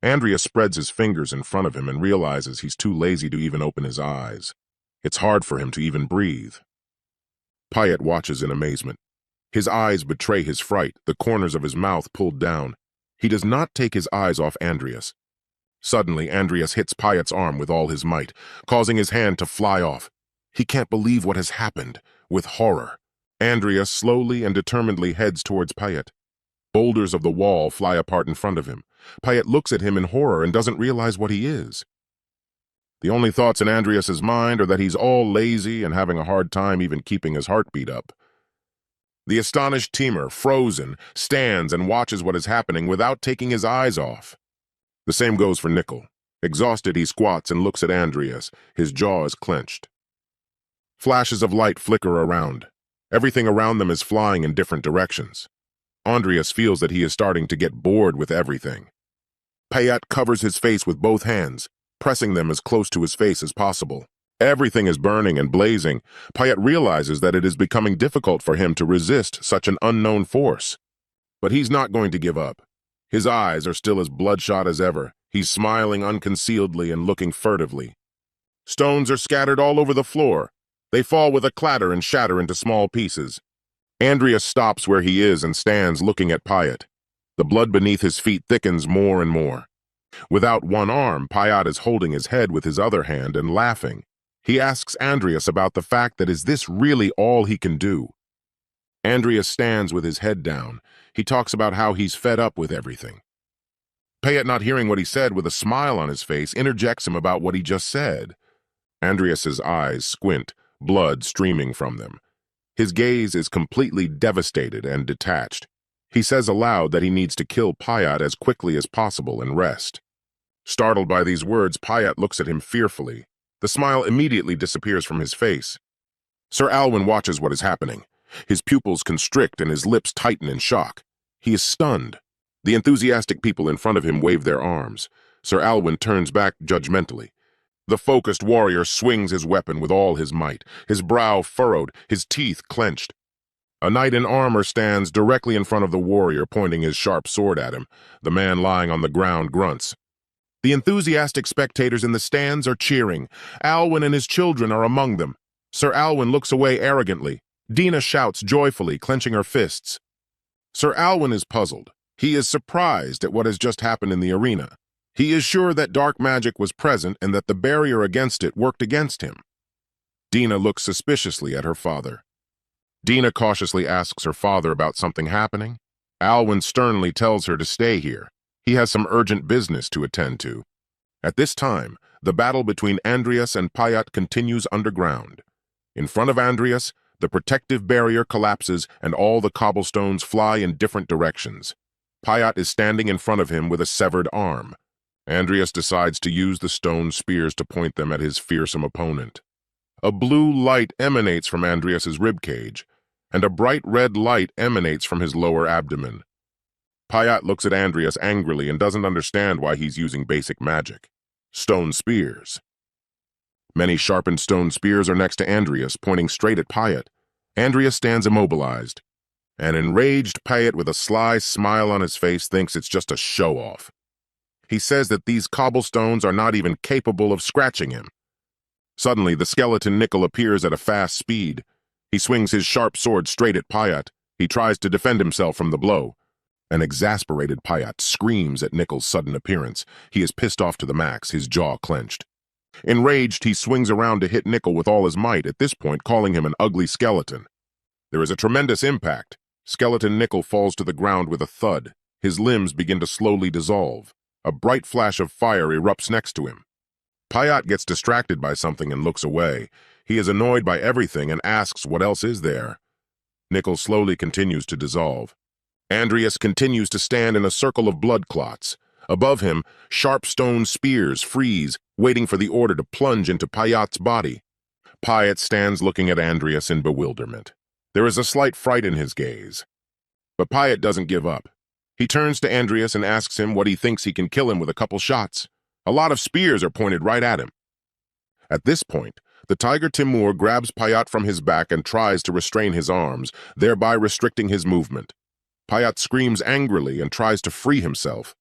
Andreas spreads his fingers in front of him and realizes he's too lazy to even open his eyes. It's hard for him to even breathe. Payat watches in amazement. His eyes betray his fright, the corners of his mouth pulled down. He does not take his eyes off Andreas. Suddenly, Andreas hits Payat's arm with all his might, causing his hand to fly off. He can't believe what has happened. With horror, Andreas slowly and determinedly heads towards Payat. Boulders of the wall fly apart in front of him. Payat looks at him in horror and doesn't realize what he is. The only thoughts in Andreas's mind are that he's all lazy and having a hard time even keeping his heartbeat up. The astonished Timur, frozen, stands and watches what is happening without taking his eyes off. The same goes for Nickel. Exhausted, he squats and looks at Andreas. His jaw is clenched. Flashes of light flicker around. Everything around them is flying in different directions. Andreas feels that he is starting to get bored with everything. Payat covers his face with both hands, pressing them as close to his face as possible. Everything is burning and blazing. Payat realizes that it is becoming difficult for him to resist such an unknown force. But he's not going to give up. His eyes are still as bloodshot as ever. He's smiling unconcealedly and looking furtively. Stones are scattered all over the floor. They fall with a clatter and shatter into small pieces. Andreas stops where he is and stands looking at Payat. The blood beneath his feet thickens more and more. Without one arm, Payat is holding his head with his other hand and laughing. He asks Andreas about the fact that is this really all he can do? Andreas stands with his head down. He talks about how he's fed up with everything. Payat, not hearing what he said with a smile on his face, interjects him about what he just said. Andreas's eyes squint, blood streaming from them. His gaze is completely devastated and detached. He says aloud that he needs to kill Payat as quickly as possible and rest. Startled by these words, Payat looks at him fearfully. The smile immediately disappears from his face. Sir Alwyn watches what is happening. His pupils constrict and his lips tighten in shock. He is stunned. The enthusiastic people in front of him wave their arms. Sir Alwyn turns back judgmentally. The focused warrior swings his weapon with all his might, his brow furrowed, his teeth clenched. A knight in armor stands directly in front of the warrior, pointing his sharp sword at him. The man lying on the ground grunts. The enthusiastic spectators in the stands are cheering. Alwyn and his children are among them. Sir Alwyn looks away arrogantly. Dina shouts joyfully, clenching her fists. Sir Alwyn is puzzled. He is surprised at what has just happened in the arena. He is sure that dark magic was present and that the barrier against it worked against him. Dina looks suspiciously at her father. Dina cautiously asks her father about something happening. Alwyn sternly tells her to stay here. He has some urgent business to attend to. At this time, the battle between Andreas and Payat continues underground. In front of Andreas, the protective barrier collapses and all the cobblestones fly in different directions. Payat is standing in front of him with a severed arm. Andreas decides to use the stone spears to point them at his fearsome opponent. A blue light emanates from Andreas's ribcage, and a bright red light emanates from his lower abdomen. Payat looks at Andreas angrily and doesn't understand why he's using basic magic. Stone spears. Many sharpened stone spears are next to Andreas, pointing straight at Payat. Andreas stands immobilized. An enraged Payat with a sly smile on his face thinks it's just a show-off. He says that these cobblestones are not even capable of scratching him. Suddenly, the skeleton Nickel appears at a fast speed. He swings his sharp sword straight at Payat. He tries to defend himself from the blow. An exasperated Payat screams at Nickel's sudden appearance. He is pissed off to the max, his jaw clenched. Enraged, he swings around to hit Nickel with all his might, at this point calling him an ugly skeleton. There is a tremendous impact. Skeleton Nickel falls to the ground with a thud. His limbs begin to slowly dissolve. A bright flash of fire erupts next to him. Payat gets distracted by something and looks away. He is annoyed by everything and asks what else is there. Nickel slowly continues to dissolve. Andreas continues to stand in a circle of blood clots. Above him, sharp stone spears freeze, waiting for the order to plunge into Payat's body. Payat stands looking at Andreas in bewilderment. There is a slight fright in his gaze. But Payat doesn't give up. He turns to Andreas and asks him what he thinks he can kill him with a couple shots. A lot of spears are pointed right at him. At this point, the tiger Timur grabs Payat from his back and tries to restrain his arms, thereby restricting his movement. Payat screams angrily and tries to free himself.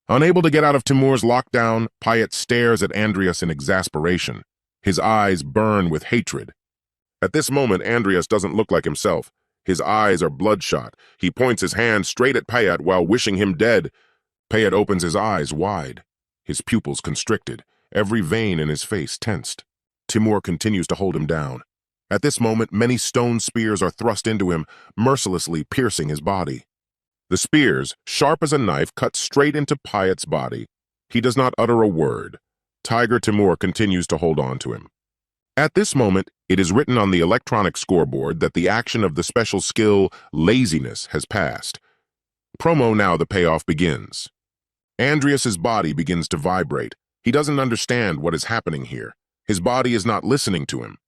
Unable to get out of Timur's lockdown, Payat stares at Andreas in exasperation. His eyes burn with hatred. At this moment, Andreas doesn't look like himself. His eyes are bloodshot. He points his hand straight at Payat while wishing him dead. Payat opens his eyes wide, his pupils constricted, every vein in his face tensed. Timur continues to hold him down. At this moment, many stone spears are thrust into him, mercilessly piercing his body. The spears, sharp as a knife, cut straight into Payat's body. He does not utter a word. Tiger Timur continues to hold on to him. At this moment, it is written on the electronic scoreboard that the action of the special skill, Laziness, has passed. Promo now, the payoff begins. Andreas's body begins to vibrate. He doesn't understand what is happening here. His body is not listening to him.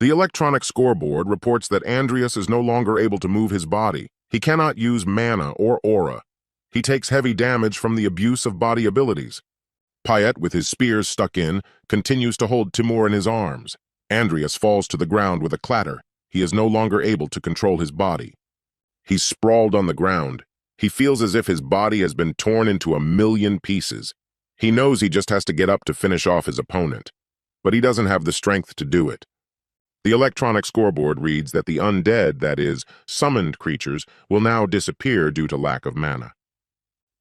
The electronic scoreboard reports that Andreas is no longer able to move his body. He cannot use mana or aura. He takes heavy damage from the abuse of body abilities. Payat, with his spears stuck in, continues to hold Timur in his arms. Andreas falls to the ground with a clatter. He is no longer able to control his body. He's sprawled on the ground. He feels as if his body has been torn into a million pieces. He knows he just has to get up to finish off his opponent. But he doesn't have the strength to do it. The electronic scoreboard reads that the undead, that is, summoned creatures, will now disappear due to lack of mana.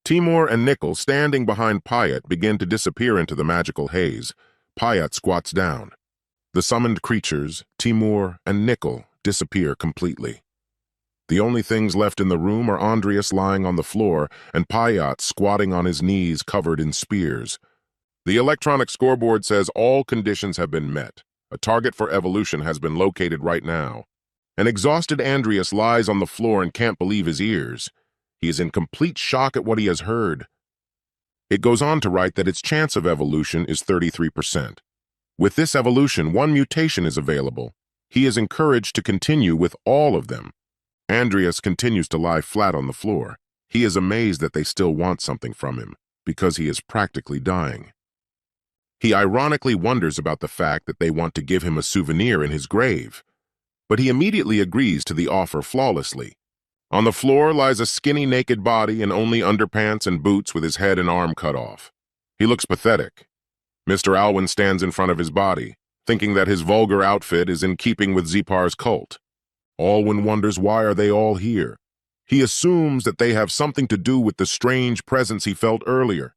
Timur and Nickel, standing behind Payat, begin to disappear into the magical haze. Payat squats down. The summoned creatures, Timur and Nickel, disappear completely. The only things left in the room are Andreas lying on the floor and Payat squatting on his knees covered in spears. The electronic scoreboard says all conditions have been met. A target for evolution has been located right now. An exhausted Andreas lies on the floor and can't believe his ears. He is in complete shock at what he has heard. It goes on to write that its chance of evolution is 33%. With this evolution, one mutation is available. He is encouraged to continue with all of them. Andreas continues to lie flat on the floor. He is amazed that they still want something from him, because he is practically dying. He ironically wonders about the fact that they want to give him a souvenir in his grave, but he immediately agrees to the offer flawlessly. On the floor lies a skinny naked body in only underpants and boots with his head and arm cut off. He looks pathetic. Mr. Alwyn stands in front of his body, thinking that his vulgar outfit is in keeping with Zepar's cult. Alwyn wonders why are they all here. He assumes that they have something to do with the strange presence he felt earlier.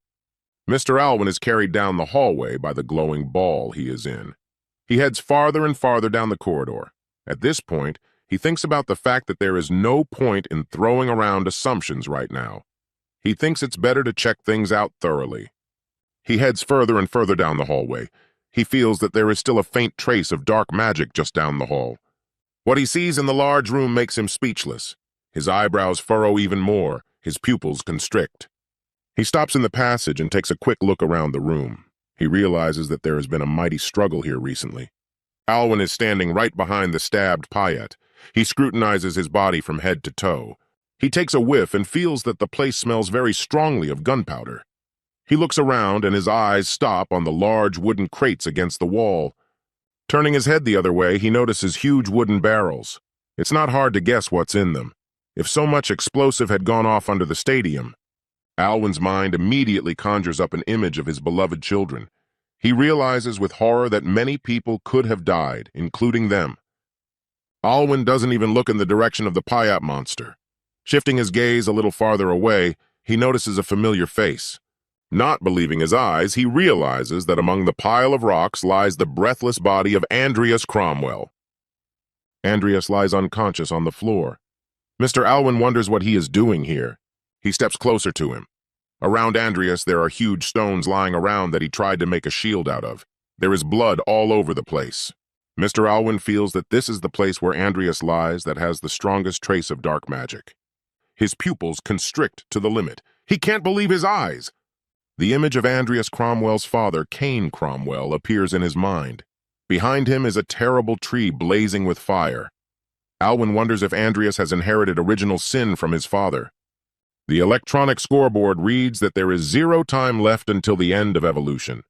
Mr. Alwyn is carried down the hallway by the glowing ball he is in. He heads farther and farther down the corridor. At this point, he thinks about the fact that there is no point in throwing around assumptions right now. He thinks it's better to check things out thoroughly. He heads further and further down the hallway. He feels that there is still a faint trace of dark magic just down the hall. What he sees in the large room makes him speechless. His eyebrows furrow even more, his pupils constrict. He stops in the passage and takes a quick look around the room. He realizes that there has been a mighty struggle here recently. Alwyn is standing right behind the stabbed Payat. He scrutinizes his body from head to toe. He takes a whiff and feels that the place smells very strongly of gunpowder. He looks around and his eyes stop on the large wooden crates against the wall. Turning his head the other way, he notices huge wooden barrels. It's not hard to guess what's in them. If so much explosive had gone off under the stadium, Alwyn's mind immediately conjures up an image of his beloved children. He realizes with horror that many people could have died, including them. Alwyn doesn't even look in the direction of the Payat monster. Shifting his gaze a little farther away, he notices a familiar face. Not believing his eyes, he realizes that among the pile of rocks lies the breathless body of Andreas Cromwell. Andreas lies unconscious on the floor. Mr. Alwyn wonders what he is doing here. He steps closer to him. Around Andreas, there are huge stones lying around that he tried to make a shield out of. There is blood all over the place. Mr. Alwyn feels that this is the place where Andreas lies that has the strongest trace of dark magic. His pupils constrict to the limit. He can't believe his eyes. The image of Andreas Cromwell's father, Cain Cromwell, appears in his mind. Behind him is a terrible tree blazing with fire. Alwyn wonders if Andreas has inherited original sin from his father. The electronic scoreboard reads that there is 0 time left until the end of evolution.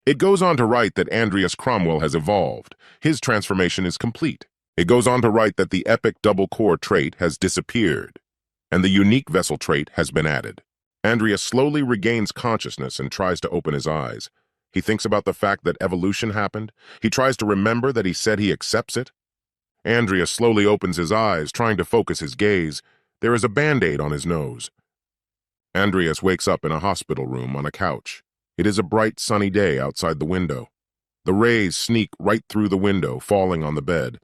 It goes on to write that Andreas Cromwell has evolved. His transformation is complete. It goes on to write that the epic double-core trait has disappeared, and the unique vessel trait has been added. Andreas slowly regains consciousness and tries to open his eyes. He thinks about the fact that evolution happened. He tries to remember that he said he accepts it. Andreas slowly opens his eyes, trying to focus his gaze. There is a band-aid on his nose. Andreas wakes up in a hospital room on a couch. It is a bright, sunny day outside the window. The rays sneak right through the window, falling on the bed.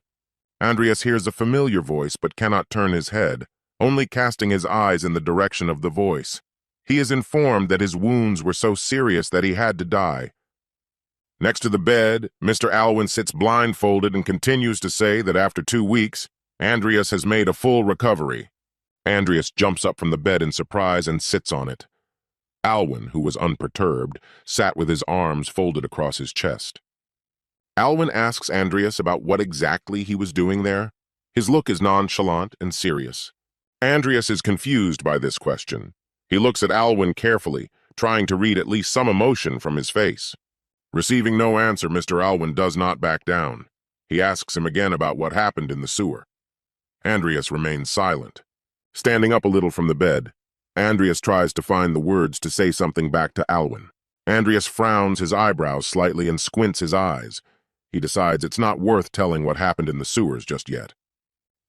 Andreas hears a familiar voice but cannot turn his head, only casting his eyes in the direction of the voice. He is informed that his wounds were so serious that he had to die. Next to the bed, Mr. Alwyn sits blindfolded and continues to say that after 2 weeks, Andreas has made a full recovery. Andreas jumps up from the bed in surprise and sits on it. Alwyn, who was unperturbed, sat with his arms folded across his chest. Alwyn asks Andreas about what exactly he was doing there. His look is nonchalant and serious. Andreas is confused by this question. He looks at Alwyn carefully, trying to read at least some emotion from his face. Receiving no answer, Mr. Alwyn does not back down. He asks him again about what happened in the sewer. Andreas remains silent. Standing up a little from the bed, Andreas tries to find the words to say something back to Alwyn. Andreas frowns his eyebrows slightly and squints his eyes. He decides it's not worth telling what happened in the sewers just yet.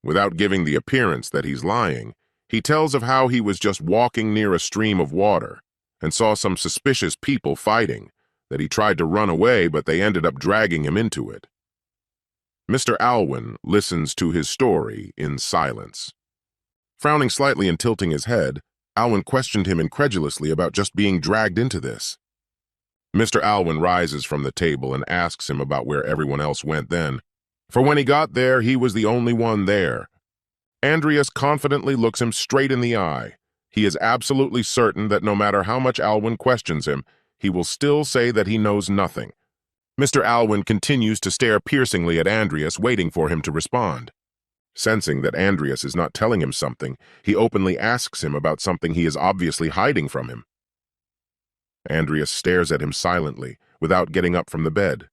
Without giving the appearance that he's lying, he tells of how he was just walking near a stream of water and saw some suspicious people fighting, that he tried to run away but they ended up dragging him into it. Mr. Alwyn listens to his story in silence. Frowning slightly and tilting his head, Alwyn questioned him incredulously about just being dragged into this. Mr. Alwyn rises from the table and asks him about where everyone else went then. For when he got there, he was the only one there. Andreas confidently looks him straight in the eye. He is absolutely certain that no matter how much Alwyn questions him, he will still say that he knows nothing. Mr. Alwyn continues to stare piercingly at Andreas, waiting for him to respond. Sensing that Andreas is not telling him something, he openly asks him about something he is obviously hiding from him. Andreas stares at him silently, without getting up from the bed.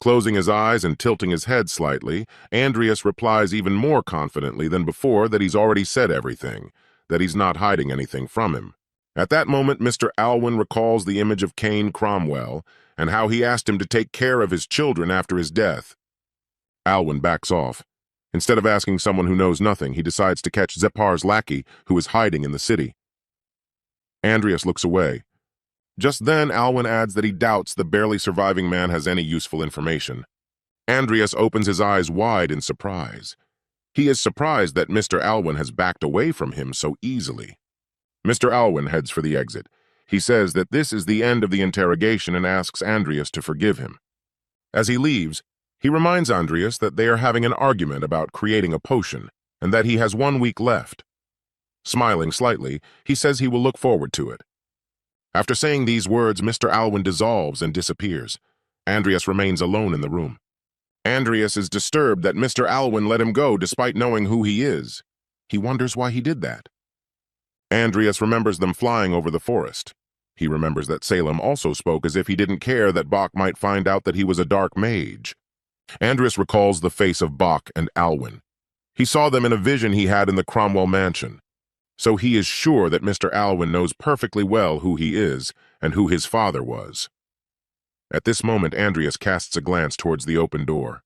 Closing his eyes and tilting his head slightly, Andreas replies even more confidently than before that he's already said everything, that he's not hiding anything from him. At that moment, Mr. Alwyn recalls the image of Cain Cromwell and how he asked him to take care of his children after his death. Alwyn backs off. Instead of asking someone who knows nothing, he decides to catch Zeppar's lackey, who is hiding in the city. Andreas looks away. Just then, Alwyn adds that he doubts the barely surviving man has any useful information. Andreas opens his eyes wide in surprise. He is surprised that Mr. Alwyn has backed away from him so easily. Mr. Alwyn heads for the exit. He says that this is the end of the interrogation and asks Andreas to forgive him. As he leaves, he reminds Andreas that they are having an argument about creating a potion and that he has 1 week left. Smiling slightly, he says he will look forward to it. After saying these words, Mr. Alwyn dissolves and disappears. Andreas remains alone in the room. Andreas is disturbed that Mr. Alwyn let him go despite knowing who he is. He wonders why he did that. Andreas remembers them flying over the forest. He remembers that Salem also spoke as if he didn't care that Bach might find out that he was a dark mage. Andreas recalls the face of Bach and Alwyn. He saw them in a vision he had in the Cromwell mansion. So he is sure that Mr. Alwyn knows perfectly well who he is and who his father was. At this moment, Andreas casts a glance towards the open door.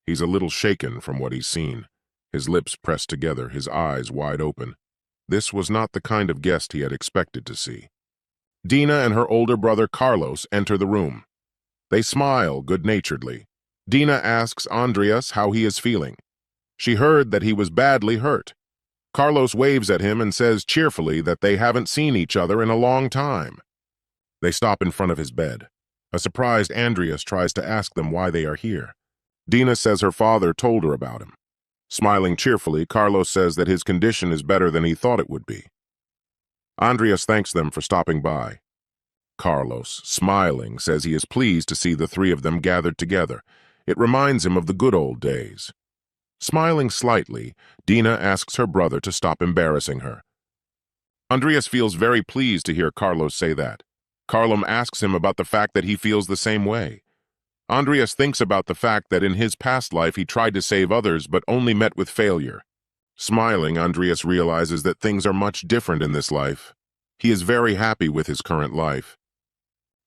He's a little shaken from what he's seen, his lips pressed together, his eyes wide open. This was not the kind of guest he had expected to see. Dina and her older brother Carlos enter the room. They smile good-naturedly. Dina asks Andreas how he is feeling. She heard that he was badly hurt. Carlos waves at him and says cheerfully that they haven't seen each other in a long time. They stop in front of his bed. A surprised Andreas tries to ask them why they are here. Dina says her father told her about him. Smiling cheerfully, Carlos says that his condition is better than he thought it would be. Andreas thanks them for stopping by. Carlos, smiling, says he is pleased to see the three of them gathered together. It reminds him of the good old days. Smiling slightly, Dina asks her brother to stop embarrassing her. Andreas feels very pleased to hear Carlos say that. Carlos asks him about the fact that he feels the same way. Andreas thinks about the fact that in his past life he tried to save others but only met with failure. Smiling, Andreas realizes that things are much different in this life. He is very happy with his current life.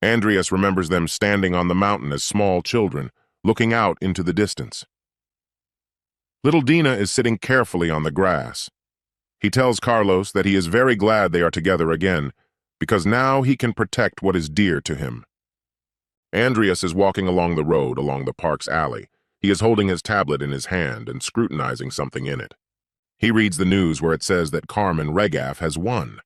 Andreas remembers them standing on the mountain as small children, looking out into the distance. Little Dina is sitting carefully on the grass. He tells Carlos that he is very glad they are together again, because now he can protect what is dear to him. Andreas is walking along the road along the park's alley. He is holding his tablet in his hand and scrutinizing something in it. He reads the news where it says that Carmen Regaf has won.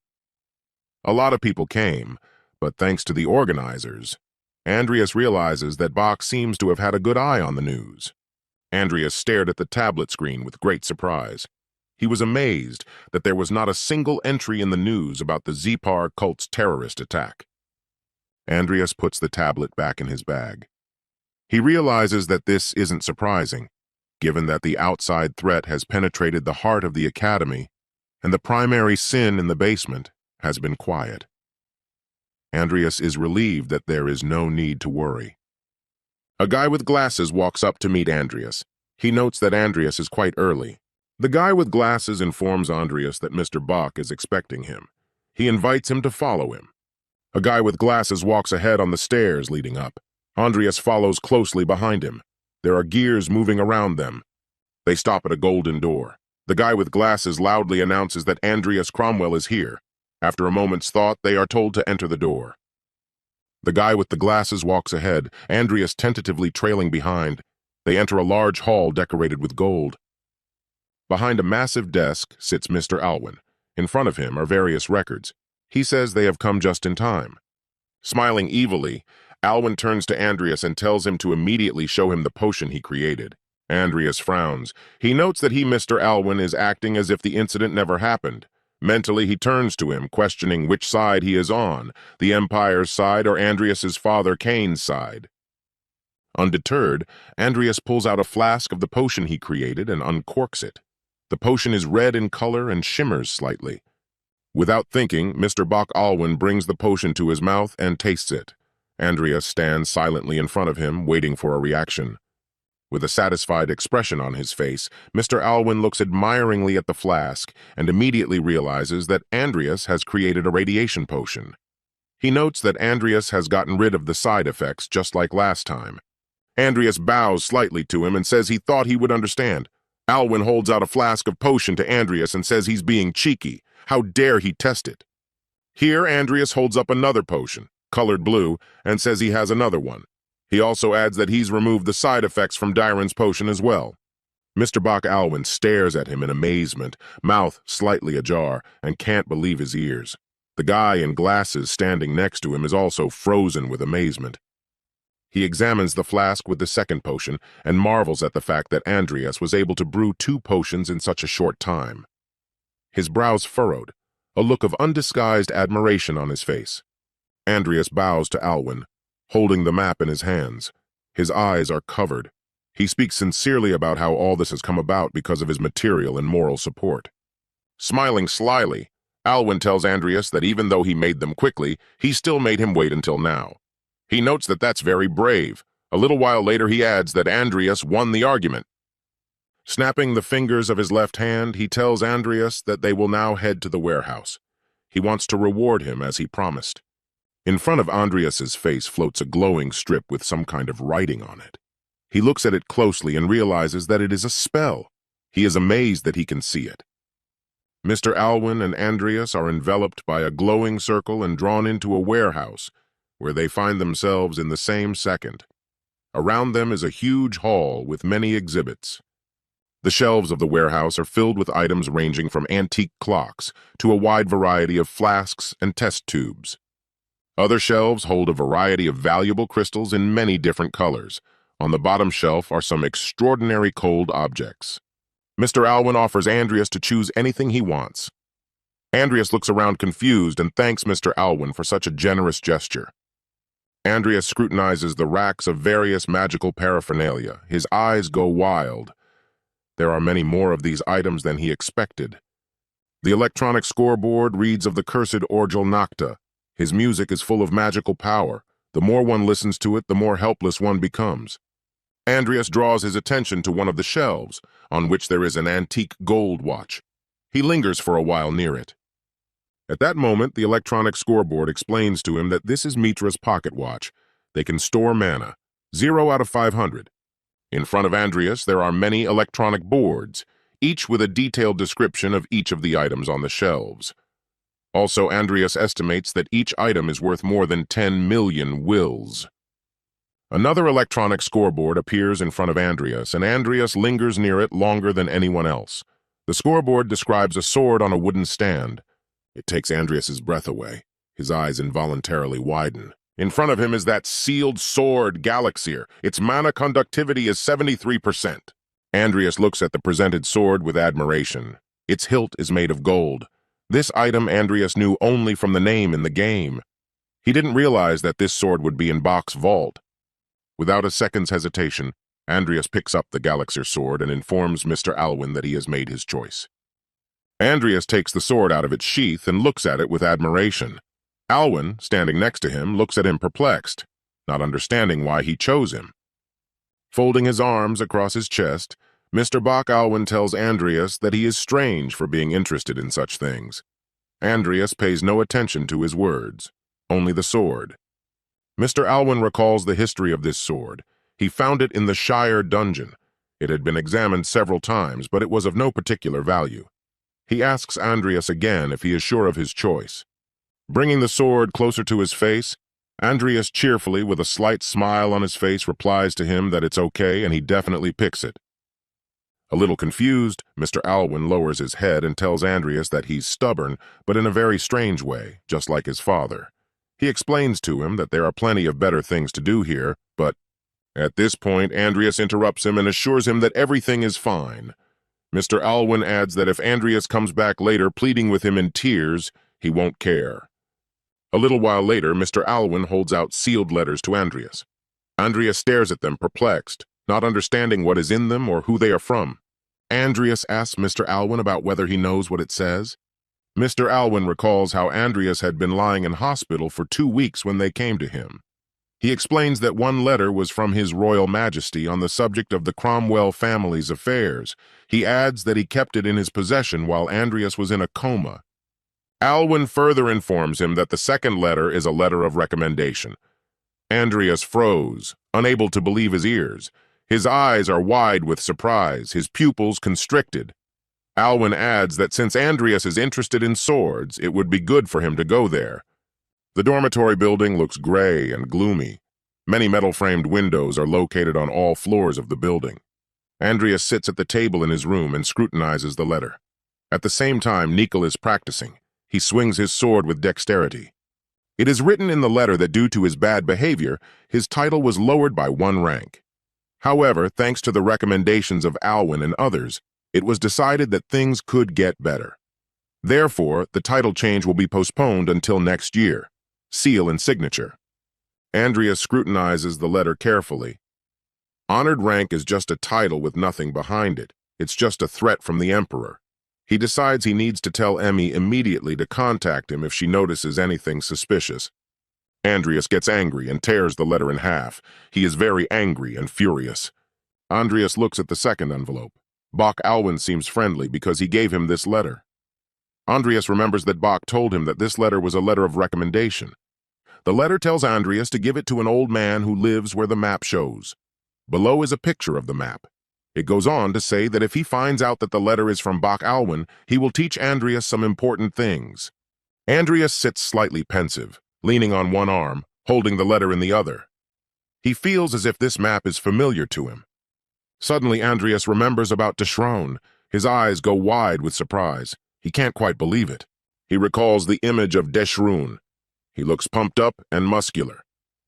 A lot of people came, but thanks to the organizers, Andreas realizes that Bach seems to have had a good eye on the news. Andreas stared at the tablet screen with great surprise. He was amazed that there was not a single entry in the news about the Zepar cult's terrorist attack. Andreas puts the tablet back in his bag. He realizes that this isn't surprising, given that the outside threat has penetrated the heart of the academy, and the primary sin in the basement has been quiet. Andreas is relieved that there is no need to worry. A guy with glasses walks up to meet Andreas. He notes that Andreas is quite early. The guy with glasses informs Andreas that Mr. Bach is expecting him. He invites him to follow him. A guy with glasses walks ahead on the stairs leading up. Andreas follows closely behind him. There are gears moving around them. They stop at a golden door. The guy with glasses loudly announces that Andreas Cromwell is here. After a moment's thought, they are told to enter the door. The guy with the glasses walks ahead, Andreas tentatively trailing behind. They enter a large hall decorated with gold. Behind a massive desk sits Mr. Alwyn. In front of him are various records. He says they have come just in time. Smiling evilly, Alwyn turns to Andreas and tells him to immediately show him the potion he created. Andreas frowns. He notes that Mr. Alwyn, is acting as if the incident never happened. Mentally, he turns to him, questioning which side he is on, the Empire's side or Andreas's father Kane's side. Undeterred, Andreas pulls out a flask of the potion he created and uncorks it. The potion is red in color and shimmers slightly. Without thinking, Mr. Bach Alwyn brings the potion to his mouth and tastes it. Andreas stands silently in front of him, waiting for a reaction. With a satisfied expression on his face, Mr. Alwyn looks admiringly at the flask and immediately realizes that Andreas has created a radiation potion. He notes that Andreas has gotten rid of the side effects just like last time. Andreas bows slightly to him and says he thought he would understand. Alwyn holds out a flask of potion to Andreas and says he's being cheeky. How dare he test it? Here, Andreas holds up another potion, colored blue, and says he has another one. He also adds that he's removed the side effects from Dyron's potion as well. Mr. Bach Alwyn stares at him in amazement, mouth slightly ajar, and can't believe his ears. The guy in glasses standing next to him is also frozen with amazement. He examines the flask with the second potion and marvels at the fact that Andreas was able to brew 2 potions in such a short time. His brows furrowed, a look of undisguised admiration on his face. Andreas bows to Alwyn, holding the map in his hands. His eyes are covered. He speaks sincerely about how all this has come about because of his material and moral support. Smiling slyly, Alwyn tells Andreas that even though he made them quickly, he still made him wait until now. He notes that that's very brave. A little while later he adds that Andreas won the argument. Snapping the fingers of his left hand, he tells Andreas that they will now head to the warehouse. He wants to reward him as he promised. In front of Andreas's face floats a glowing strip with some kind of writing on it. He looks at it closely and realizes that it is a spell. He is amazed that he can see it. Mr. Alwyn and Andreas are enveloped by a glowing circle and drawn into a warehouse, where they find themselves in the same second. Around them is a huge hall with many exhibits. The shelves of the warehouse are filled with items ranging from antique clocks to a wide variety of flasks and test tubes. Other shelves hold a variety of valuable crystals in many different colors. On the bottom shelf are some extraordinary cold objects. Mr. Alwyn offers Andreas to choose anything he wants. Andreas looks around confused and thanks Mr. Alwyn for such a generous gesture. Andreas scrutinizes the racks of various magical paraphernalia. His eyes go wild. There are many more of these items than he expected. The electronic scoreboard reads of the cursed Orgel Nocta. His music is full of magical power. The more one listens to it, the more helpless one becomes. Andreas draws his attention to one of the shelves, on which there is an antique gold watch. He lingers for a while near it. At that moment, the electronic scoreboard explains to him that this is Mitra's pocket watch. They can store mana, 0 out of 500. In front of Andreas, there are many electronic boards, each with a detailed description of each of the items on the shelves. Also, Andreas estimates that each item is worth more than 10 million wills. Another electronic scoreboard appears in front of Andreas, and Andreas lingers near it longer than anyone else. The scoreboard describes a sword on a wooden stand. It takes Andreas's breath away. His eyes involuntarily widen. In front of him is that sealed sword, Galaxir. Its mana conductivity is 73%. Andreas looks at the presented sword with admiration. Its hilt is made of gold. This item Andreas knew only from the name in the game. He didn't realize that this sword would be in Bach's vault. Without a second's hesitation, Andreas picks up the Galaxir sword and informs Mr. Alwyn that he has made his choice. Andreas takes the sword out of its sheath and looks at it with admiration. Alwyn, standing next to him, looks at him perplexed, not understanding why he chose him. Folding his arms across his chest, Mr. Bach Alwyn tells Andreas that he is strange for being interested in such things. Andreas pays no attention to his words, only the sword. Mr. Alwyn recalls the history of this sword. He found it in the Shire dungeon. It had been examined several times, but it was of no particular value. He asks Andreas again if he is sure of his choice. Bringing the sword closer to his face, Andreas cheerfully, with a slight smile on his face, replies to him that it's okay and he definitely picks it. A little confused, Mr. Alwyn lowers his head and tells Andreas that he's stubborn, but in a very strange way, just like his father. He explains to him that there are plenty of better things to do here, but at this point, Andreas interrupts him and assures him that everything is fine. Mr. Alwyn adds that if Andreas comes back later pleading with him in tears, he won't care. A little while later, Mr. Alwyn holds out sealed letters to Andreas. Andreas stares at them, perplexed, not understanding what is in them or who they are from. Andreas asks Mr. Alwyn about whether he knows what it says. Mr. Alwyn recalls how Andreas had been lying in hospital for 2 weeks when they came to him. He explains that one letter was from His Royal Majesty on the subject of the Cromwell family's affairs. He adds that he kept it in his possession while Andreas was in a coma. Alwyn further informs him that the second letter is a letter of recommendation. Andreas froze, unable to believe his ears. His eyes are wide with surprise, his pupils constricted. Alwyn adds that since Andreas is interested in swords, it would be good for him to go there. The dormitory building looks gray and gloomy. Many metal-framed windows are located on all floors of the building. Andreas sits at the table in his room and scrutinizes the letter. At the same time, Nicol is practicing. He swings his sword with dexterity. It is written in the letter that due to his bad behavior, his title was lowered by 1 rank. However, thanks to the recommendations of Alwyn and others, it was decided that things could get better. Therefore, the title change will be postponed until next year. Seal and signature. Andreas scrutinizes the letter carefully. Honored rank is just a title with nothing behind it. It's just a threat from the Emperor. He decides he needs to tell Emmy immediately to contact him if she notices anything suspicious. Andreas gets angry and tears the letter in half. He is very angry and furious. Andreas looks at the second envelope. Bach Alwyn seems friendly because he gave him this letter. Andreas remembers that Bach told him that this letter was a letter of recommendation. The letter tells Andreas to give it to an old man who lives where the map shows. Below is a picture of the map. It goes on to say that if he finds out that the letter is from Bach Alwyn, he will teach Andreas some important things. Andreas sits slightly pensive, leaning on one arm, holding the letter in the other. He feels as if this map is familiar to him. Suddenly, Andreas remembers about Deschrone. His eyes go wide with surprise. He can't quite believe it. He recalls the image of Deschrone. He looks pumped up and muscular.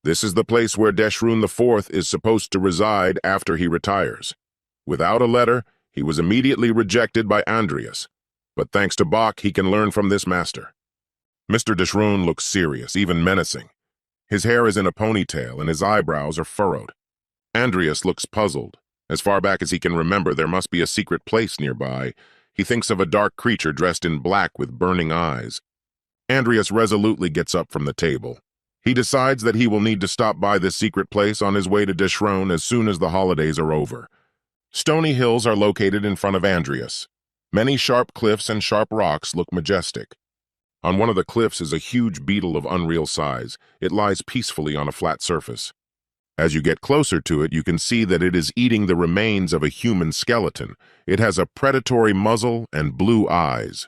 This is the place where Deschrone IV is supposed to reside after he retires. Without a letter, he was immediately rejected by Andreas. But thanks to Bach, he can learn from this master. Mr. Deschrone looks serious, even menacing. His hair is in a ponytail and his eyebrows are furrowed. Andreas looks puzzled. As far back as he can remember, there must be a secret place nearby. He thinks of a dark creature dressed in black with burning eyes. Andreas resolutely gets up from the table. He decides that he will need to stop by this secret place on his way to Deschrone as soon as the holidays are over. Stony hills are located in front of Andreas. Many sharp cliffs and sharp rocks look majestic. On one of the cliffs is a huge beetle of unreal size. It lies peacefully on a flat surface. As you get closer to it, you can see that it is eating the remains of a human skeleton. It has a predatory muzzle and blue eyes.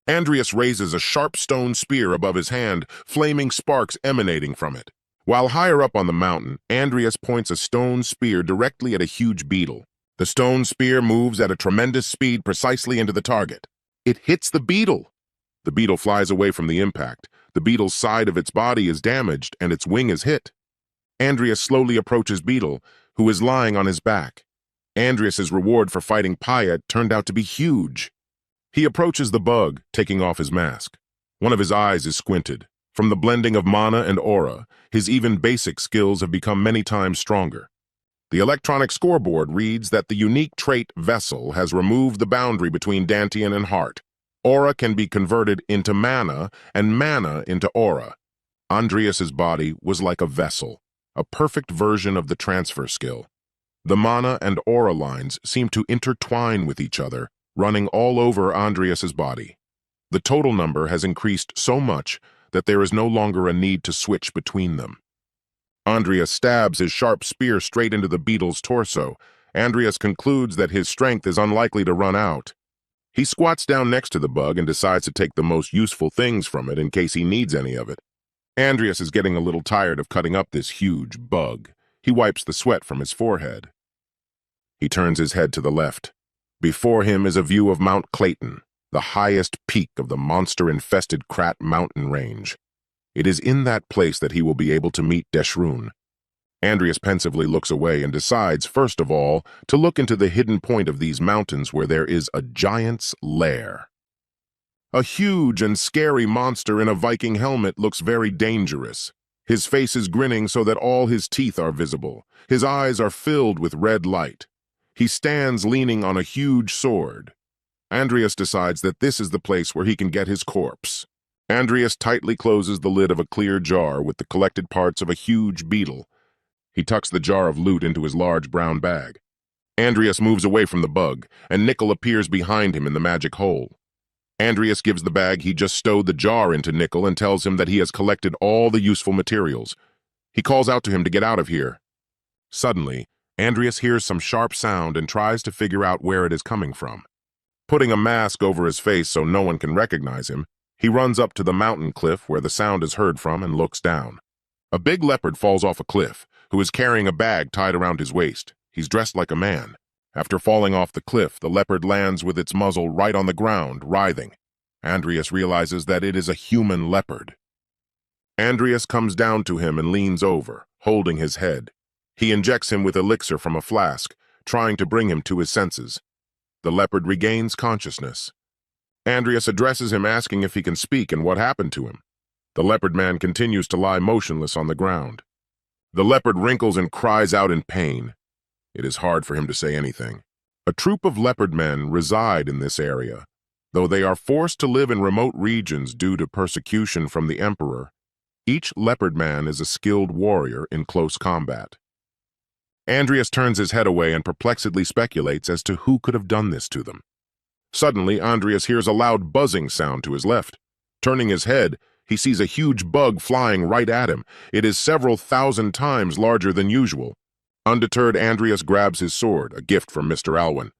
Andreas raises a sharp stone spear above his hand, flaming sparks emanating from it. While higher up on the mountain, Andreas points a stone spear directly at a huge beetle. The stone spear moves at a tremendous speed precisely into the target. It hits the beetle. The beetle flies away from the impact. The beetle's side of its body is damaged and its wing is hit. Andreas slowly approaches Beetle, who is lying on his back. Andreas's reward for fighting Payet turned out to be huge. He approaches the bug, taking off his mask. One of his eyes is squinted. From the blending of mana and aura, his even basic skills have become many times stronger. The electronic scoreboard reads that the unique trait Vessel has removed the boundary between Dantian and Heart. Aura can be converted into mana and mana into aura. Andreas's body was like a vessel, a perfect version of the transfer skill. The mana and aura lines seem to intertwine with each other, running all over Andreas's body. The total number has increased so much that there is no longer a need to switch between them. Andreas stabs his sharp spear straight into the beetle's torso. Andreas concludes that his strength is unlikely to run out. He squats down next to the bug and decides to take the most useful things from it in case he needs any of it. Andreas is getting a little tired of cutting up this huge bug. He wipes the sweat from his forehead. He turns his head to the left. Before him is a view of Mount Clayton, the highest peak of the monster-infested Krat mountain range. It is in that place that he will be able to meet Deshroon. Andreas pensively looks away and decides, first of all, to look into the hidden point of these mountains where there is a giant's lair. A huge and scary monster in a Viking helmet looks very dangerous. His face is grinning so that all his teeth are visible. His eyes are filled with red light. He stands leaning on a huge sword. Andreas decides that this is the place where he can get his corpse. Andreas tightly closes the lid of a clear jar with the collected parts of a huge beetle. He tucks the jar of loot into his large brown bag. Andreas moves away from the bug, and Nickel appears behind him in the magic hole. Andreas gives the bag he just stowed the jar into Nickel and tells him that he has collected all the useful materials. He calls out to him to get out of here. Suddenly, Andreas hears some sharp sound and tries to figure out where it is coming from. Putting a mask over his face so no one can recognize him, he runs up to the mountain cliff where the sound is heard from and looks down. A big leopard falls off a cliff, who is carrying a bag tied around his waist. He's dressed like a man. After falling off the cliff, the leopard lands with its muzzle right on the ground, writhing. Andreas realizes that it is a human leopard. Andreas comes down to him and leans over, holding his head. He injects him with elixir from a flask, trying to bring him to his senses. The leopard regains consciousness. Andreas addresses him, asking if he can speak and what happened to him. The leopard man continues to lie motionless on the ground. The leopard wrinkles and cries out in pain. It is hard for him to say anything. A troop of leopard men reside in this area. Though they are forced to live in remote regions due to persecution from the emperor, each leopard man is a skilled warrior in close combat. Andreas turns his head away and perplexedly speculates as to who could have done this to them. Suddenly, Andreas hears a loud buzzing sound to his left. Turning his head, he sees a huge bug flying right at him. It is several thousand times larger than usual. Undeterred, Andreas grabs his sword, a gift from Mr. Alwyn.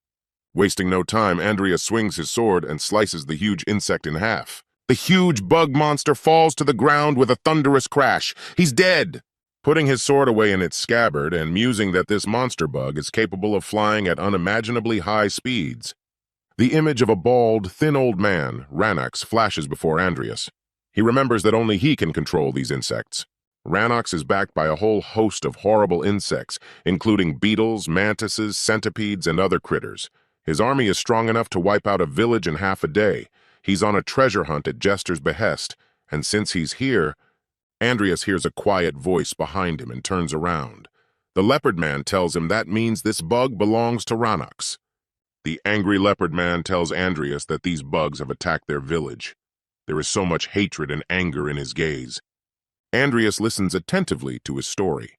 Wasting no time, Andreas swings his sword and slices the huge insect in half. The huge bug monster falls to the ground with a thunderous crash. He's dead! Putting his sword away in its scabbard and musing that this monster bug is capable of flying at unimaginably high speeds, the image of a bald, thin old man, Ranox, flashes before Andreas. He remembers that only he can control these insects. Ranox is backed by a whole host of horrible insects, including beetles, mantises, centipedes, and other critters. His army is strong enough to wipe out a village in half a day. He's on a treasure hunt at Jester's behest, and since he's here, Andreas hears a quiet voice behind him and turns around. The leopard man tells him that means this bug belongs to Ranox. The angry leopard man tells Andreas that these bugs have attacked their village. There is so much hatred and anger in his gaze. Andreas listens attentively to his story.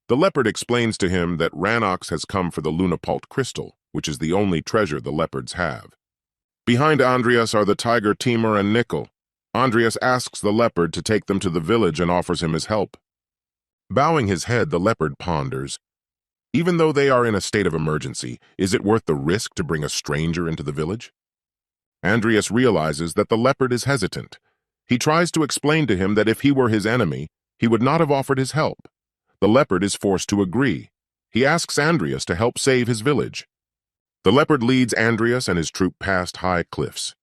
The leopard explains to him that Ranox has come for the Lunapult crystal, which is the only treasure the leopards have. Behind Andreas are the tiger Timur and Nickel. Andreas asks the leopard to take them to the village and offers him his help. Bowing his head, the leopard ponders. Even though they are in a state of emergency, is it worth the risk to bring a stranger into the village? Andreas realizes that the leopard is hesitant. He tries to explain to him that if he were his enemy, he would not have offered his help. The leopard is forced to agree. He asks Andreas to help save his village. The leopard leads Andreas and his troop past high cliffs.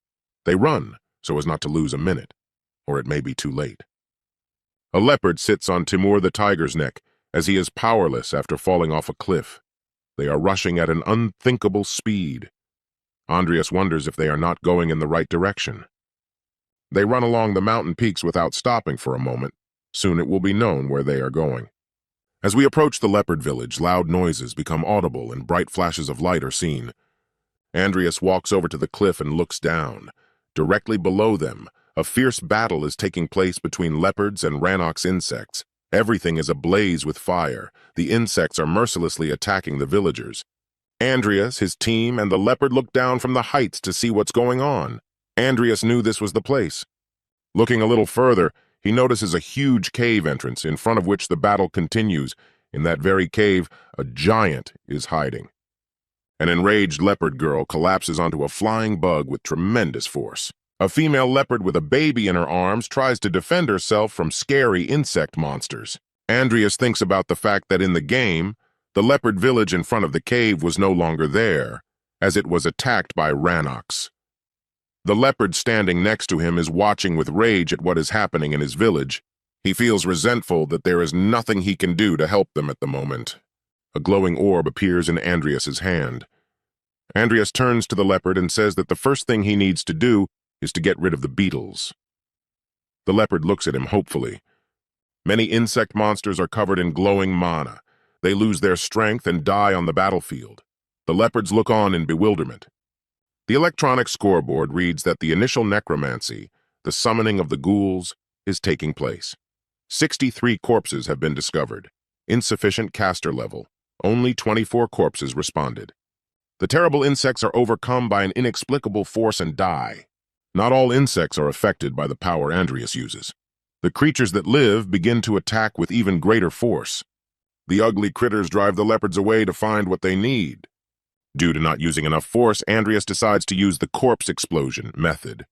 They run, so as not to lose a minute, or it may be too late. A leopard sits on Timur the tiger's neck, as he is powerless after falling off a cliff. They are rushing at an unthinkable speed. Andreas wonders if they are not going in the right direction. They run along the mountain peaks without stopping for a moment. Soon it will be known where they are going. As we approach the leopard village, loud noises become audible and bright flashes of light are seen. Andreas walks over to the cliff and looks down. Directly below them, a fierce battle is taking place between leopards and Ranox insects. Everything is ablaze with fire. The insects are mercilessly attacking the villagers. Andreas, his team, and the leopard look down from the heights to see what's going on. Andreas knew this was the place. Looking a little further, he notices a huge cave entrance in front of which the battle continues. In that very cave, a giant is hiding. An enraged leopard girl collapses onto a flying bug with tremendous force. A female leopard with a baby in her arms tries to defend herself from scary insect monsters. Andreas thinks about the fact that in the game, The leopard village in front of the cave was no longer there, as it was attacked by Ranox. The leopard standing next to him is watching with rage at what is happening in his village. He feels resentful that there is nothing he can do to help them at the moment. A glowing orb appears in Andreas's hand. Andreas turns to the leopard and says that the first thing he needs to do is to get rid of the beetles. The leopard looks at him hopefully. Many insect monsters are covered in glowing mana. They lose their strength and die on the battlefield. The leopards look on in bewilderment. The electronic scoreboard reads that the initial necromancy, the summoning of the ghouls, is taking place. 63 corpses have been discovered. Insufficient caster level. Only 24 corpses responded. The terrible insects are overcome by an inexplicable force and die. Not all insects are affected by the power Andreas uses. The creatures that live begin to attack with even greater force. The ugly critters drive the leopards away to find what they need. Due to not using enough force, Andreas decides to use the corpse explosion method.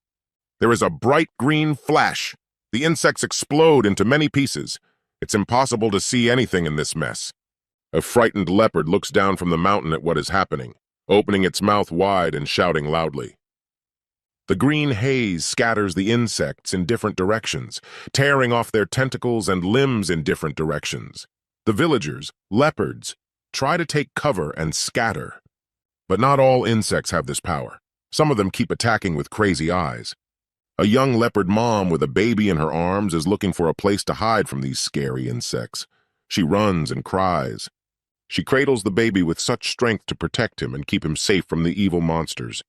There is a bright green flash. The insects explode into many pieces. It's impossible to see anything in this mess. A frightened leopard looks down from the mountain at what is happening, opening its mouth wide and shouting loudly. The green haze scatters the insects in different directions, tearing off their tentacles and limbs in different directions. The villagers, leopards, try to take cover and scatter. But not all insects have this power. Some of them keep attacking with crazy eyes. A young leopard mom with a baby in her arms is looking for a place to hide from these scary insects. She runs and cries. She cradles the baby with such strength to protect him and keep him safe from the evil monsters.